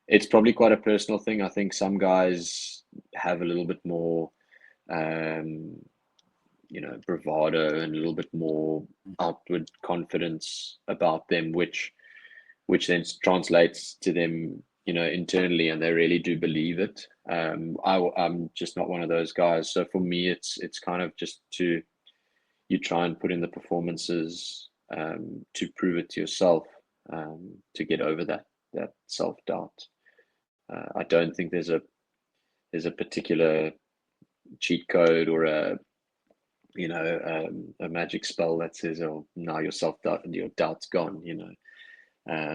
It's probably quite a personal thing. I think some guys have a little bit more um, bravado and a little bit more outward confidence about them, which then translates to them, internally, and they really do believe it. I'm just not one of those guys. So for me, it's kind of just you try and put in the performances to prove it to yourself, to get over that self doubt. I don't think there's a particular cheat code or a magic spell that says, "Oh, now your self doubt and your doubt's gone."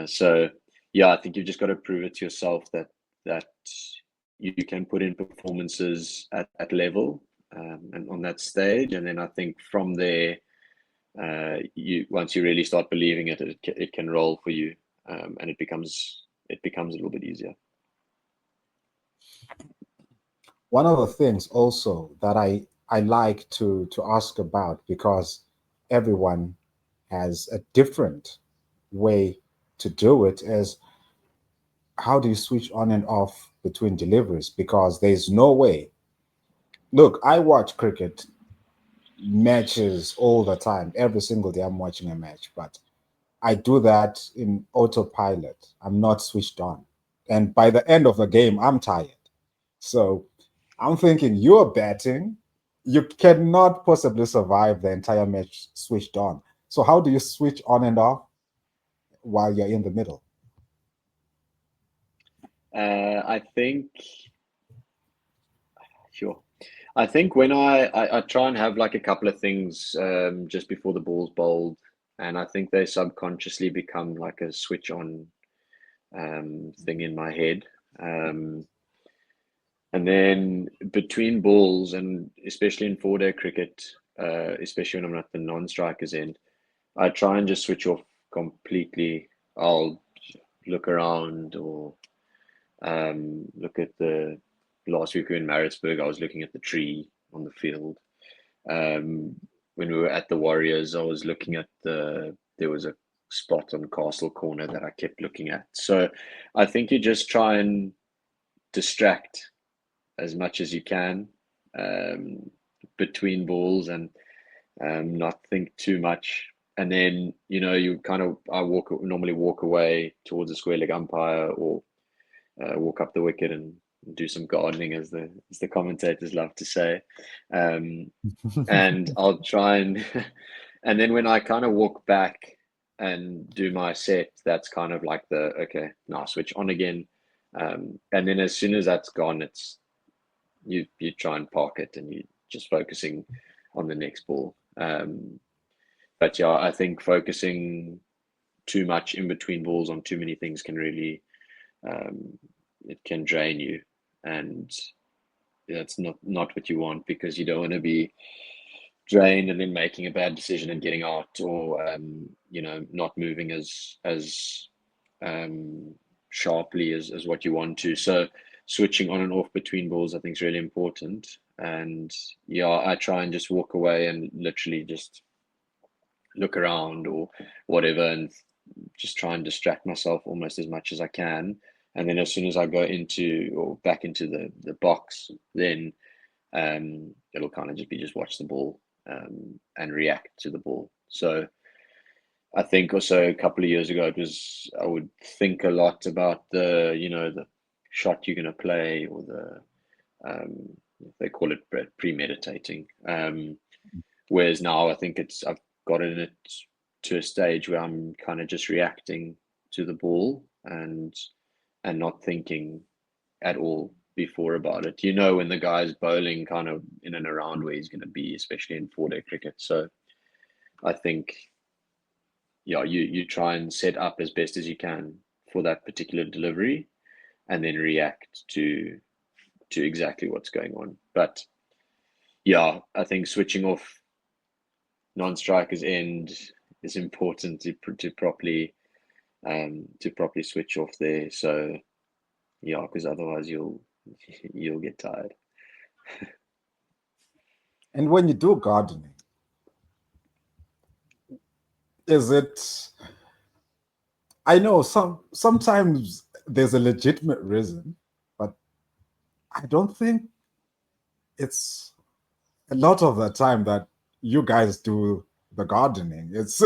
So yeah, I think you've just got to prove it to yourself that you can put in performances at that level, and on that stage, and then I think from there, you once you really start believing it, it can roll for you, and it becomes a little bit easier. One of the things also that I like to ask about, because everyone has a different way to do it, is how do you switch on and off between deliveries? Because there's no way. Look, I watch cricket matches all the time. Every single day I'm watching a match, but I do that in autopilot. I'm not switched on. And by the end of the game, I'm tired. So I'm thinking, you're batting. You cannot possibly survive the entire match switched on. So how do you switch on and off while you're in the middle? I think, sure. I think when I try and have like a couple of things just before the ball's bowled, and I think they subconsciously become like a switch on thing in my head. Um, and then between balls, and especially in 4-day cricket, especially when I'm at the non-strikers end, I try and just switch off completely. I'll look around, or look at the last week we were in Maritzburg. I was looking at the tree on the field. When we were at the Warriors, I was looking at there was a spot on Castle Corner that I kept looking at. So I think you just try and distract as much as you can um, between balls, and not think too much. And then, you kind of, normally walk away towards the square leg umpire, or walk up the wicket and do some gardening, as the commentators love to say. Um, and I'll try and and then when I kind of walk back and do my set, that's kind of like the okay, now switch on again. And then as soon as that's gone, it's you try and park it, and you just focusing on the next ball. But yeah, I think focusing too much in between balls on too many things can really um, it can drain you, and that's not what you want, because you don't want to be drained and then making a bad decision and getting out, or not moving as um, sharply as what you want to. So switching on and off between balls, I think, is really important. And yeah, I try and just walk away and literally just look around or whatever, and just try and distract myself almost as much as I can. And then as soon as I go into or back into the box, then it'll kind of just watch the ball and react to the ball. So I think also a couple of years ago, I would think a lot about the shot you're going to play, or um, they call it premeditating. Whereas now I think I've gotten it to a stage where I'm kind of just reacting, to the ball and not thinking at all before about it. You know when the guy's bowling kind of in and around where he's going to be, especially in 4-day cricket. So I think, yeah, you try and set up as best as you can for that particular delivery, and then react to exactly what's going on. But yeah, I think switching off non-strikers end is important to properly switch off there. So yeah, because otherwise you'll get tired. And when you do gardening, is it? I know sometimes there's a legitimate reason, but I don't think it's a lot of the time that you guys do the gardening. It's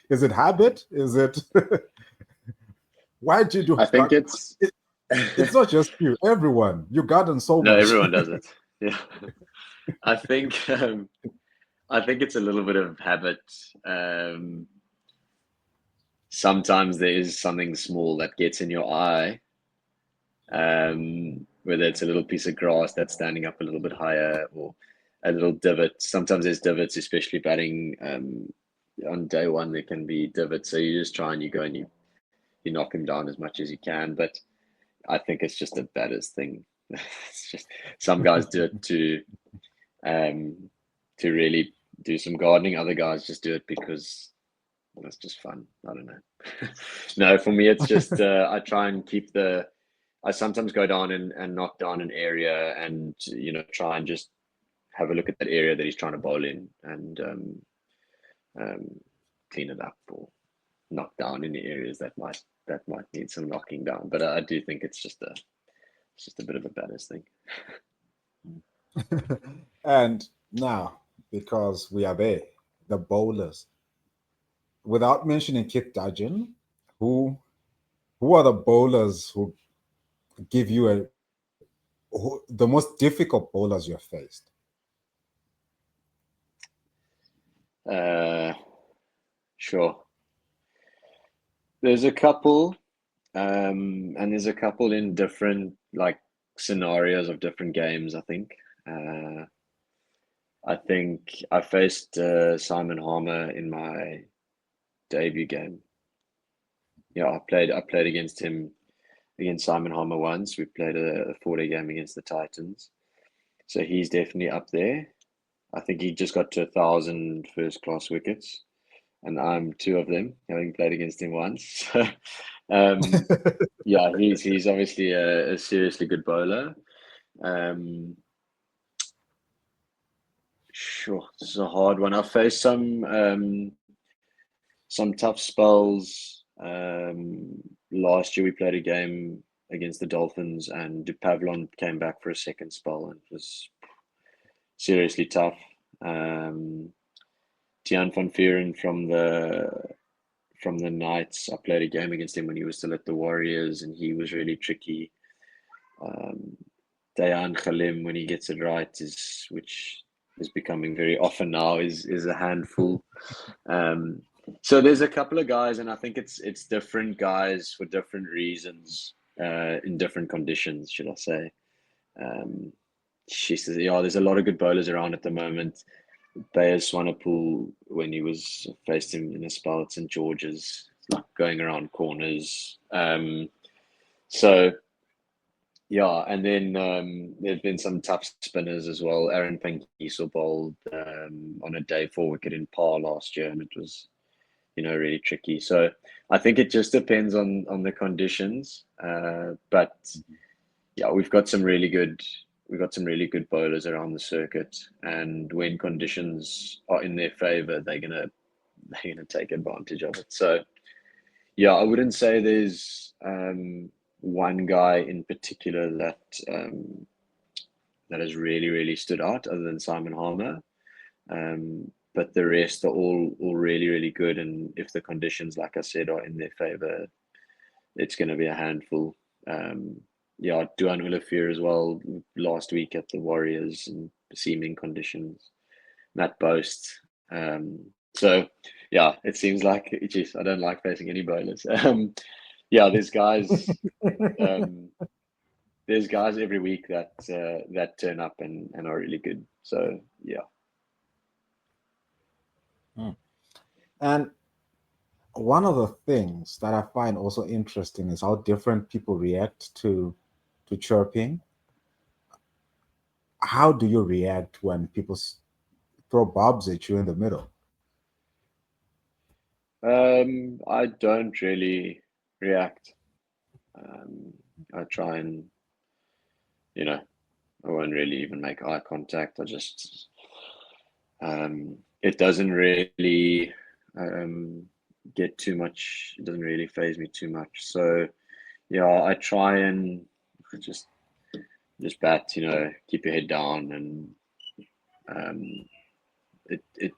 is it habit? Is it why do you do I think it's not just you, everyone. You garden so no, much. everyone does it. Yeah, I think it's a little bit of habit. Sometimes there is something small that gets in your eye, whether it's a little piece of grass that's standing up a little bit higher or a little divot. Sometimes there's divots, especially batting on day one. There can be divots, so you just try and you go and you knock them down as much as you can. But I think it's just a baddest thing. It's just some guys do it to really do some gardening. Other guys just do it because it's just fun. I don't know. No, for me, it's just I try and I sometimes go down and knock down an area and try and just have a look at that area that he's trying to bowl in and clean it up or knock down any areas that might need some knocking down. But I do think it's just a bit of a baddest thing. And now, because we are there, the bowlers, without mentioning Kit Dudgeon, who are the bowlers who give you the most difficult bowlers you have faced? Sure. There's a couple, and there's a couple in different scenarios of different games. I think I faced Simon Harmer in my debut game. Yeah, I played against him, against Simon Harmer once. We played a 4-day game against the Titans. So he's definitely up there. I think he just got to 1,000 first-class wickets, and I'm 2 of them, having played against him once. Yeah, he's obviously a seriously good bowler. Sure, this is a hard one. I faced some tough spells. Last year we played a game against the Dolphins, and Pavlon came back for a second spell, and it was seriously tough. Tian van Vuren from the Knights, I played a game against him when he was still at the Warriors, and he was really tricky. Dayan Khalim, when he gets it right, which is becoming very often now, is a handful. So there's a couple of guys, and I think it's different guys for different reasons, in different conditions, should I say. She says, yeah, there's a lot of good bowlers around at the moment. Bayer Swanepoel, when he faced him in a spell at St. George's, going around corners. So yeah, and then there's been some tough spinners as well. Aaron Pankiso bowled on a day 4 wicket in par last year, and it was really tricky. So I think it just depends on the conditions. But yeah, we've got some really good bowlers around the circuit, and when conditions are in their favor, they're gonna take advantage of it. So yeah, I wouldn't say there's one guy in particular that has really stood out other than Simon Harmer. But the rest are all really, really good. And if the conditions, like I said, are in their favor, it's going to be a handful. Yeah, Duan Ulafir as well last week at the Warriors in seeming conditions. Matt Boast, So yeah, it seems like, geez, I don't like facing any bowlers. Yeah, there's guys every week that turn up and are really good. So yeah. And one of the things that I find also interesting is how different people react to chirping. How do you react when people throw bobs at you in the middle? I don't really react. I try and, I won't really even make eye contact. It doesn't really get too much. It doesn't really phase me too much. So yeah, I try and just bat. Keep your head down, and um, it.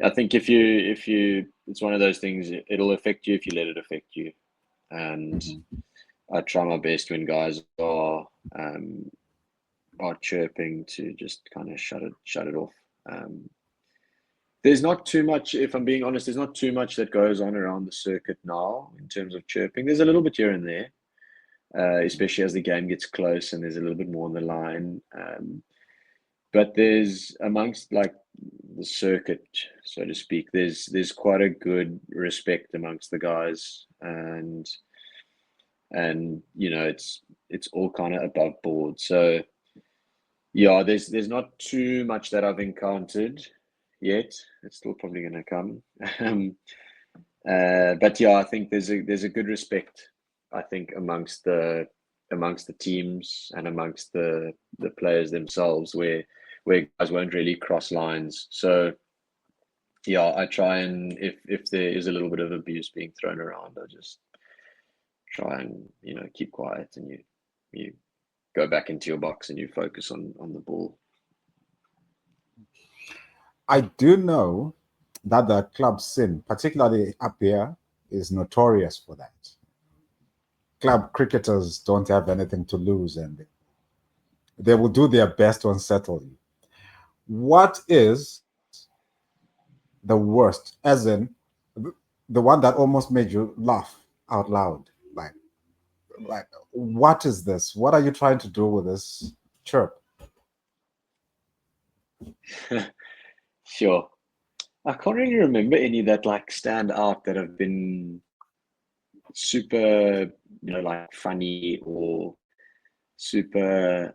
I think if you, it's one of those things. It'll affect you if you let it affect you, and I try my best when guys are chirping to just kind of shut it off. There's not too much, if I'm being honest, there's not too much that goes on around the circuit now in terms of chirping. There's a little bit here and there, especially as the game gets close and there's a little bit more on the line. But there's, amongst like the circuit, so to speak, there's quite a good respect amongst the guys, and it's all kind of above board. So yeah, there's not too much that I've encountered yet. It's still probably going to come. But yeah, I think there's a good respect, I think, amongst the teams and amongst the players themselves, where guys won't really cross lines. So yeah, I try, and if there is a little bit of abuse being thrown around, I just try and keep quiet, and you go back into your box and you focus on the ball. I do know that the club scene, particularly up here, is notorious for that. Club cricketers don't have anything to lose, and they will do their best to unsettle you. What is the worst, as in the one that almost made you laugh out loud? Like, what is this? What are you trying to do with this chirp? Sure. I can't really remember any that like stand out that have been super, like funny or super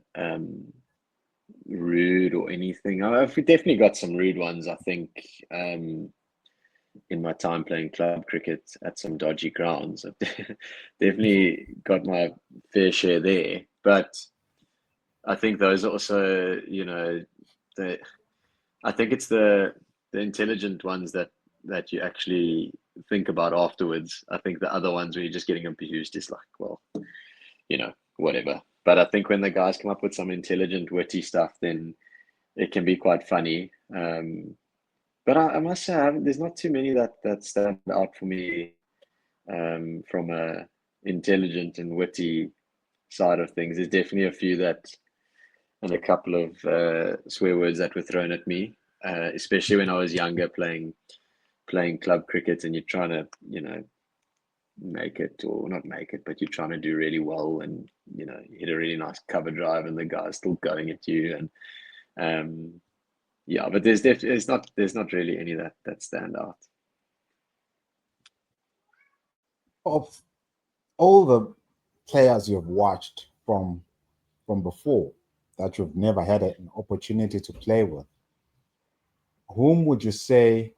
rude or anything. I've definitely got some rude ones, I think, in my time playing club cricket at some dodgy grounds. I've definitely got my fair share there. But I think those are also, the I think it's the intelligent ones that you actually think about afterwards. I think the other ones where you're just getting abused is like, well, whatever. But I think when the guys come up with some intelligent, witty stuff, then it can be quite funny. But I must say, there's not too many that stand out for me, from a intelligent and witty side of things. There's definitely a few and a couple of swear words that were thrown at me, especially when I was younger playing club cricket, and you're trying to, make it, or not make it, but you're trying to do really well, and you hit a really nice cover drive, and the guy's still going at you, and yeah, but there's not really any that stand out. Of all the players you've watched from before that you've never had an opportunity to play with, whom would you say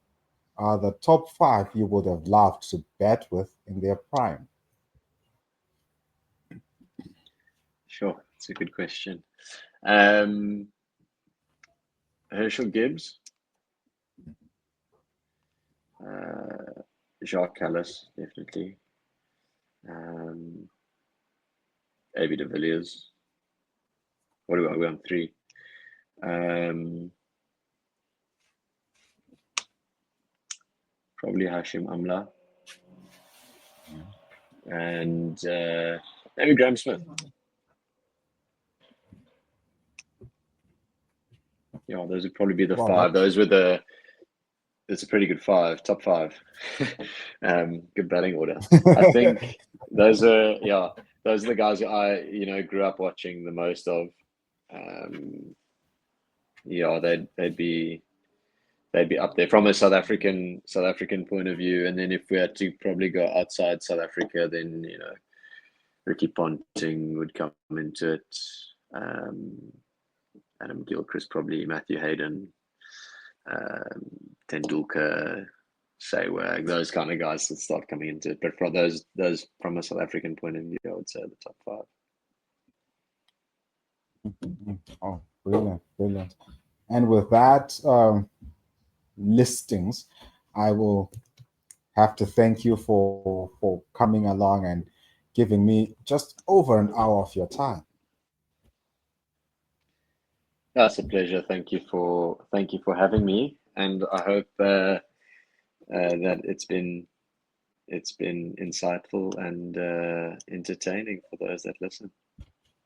are the top 5 you would have loved to bat with in their prime? Sure, it's a good question. Herschel Gibbs, Jacques Callis, definitely. AB de Villiers. What do we on 3? Probably Hashim Amla, and maybe Graham Smith. Yeah, those would probably be the 5. Those were it's a pretty good top five. Good batting order. I think those are the guys that I grew up watching the most of. Yeah, they'd be up there from a South African point of view. And then if we had to probably go outside South Africa, then Ricky Ponting would come into it. Adam Gilchrist, probably Matthew Hayden, Tendulkar, Sehwag, those kind of guys that start coming into it. But for those from a South African point of view, I would say the top five. Oh, brilliant. And with that listings, I will have to thank you for coming along and giving me just over an hour of your time. That's a pleasure. Thank you for having me, and I hope that it's been insightful and entertaining for those that listen.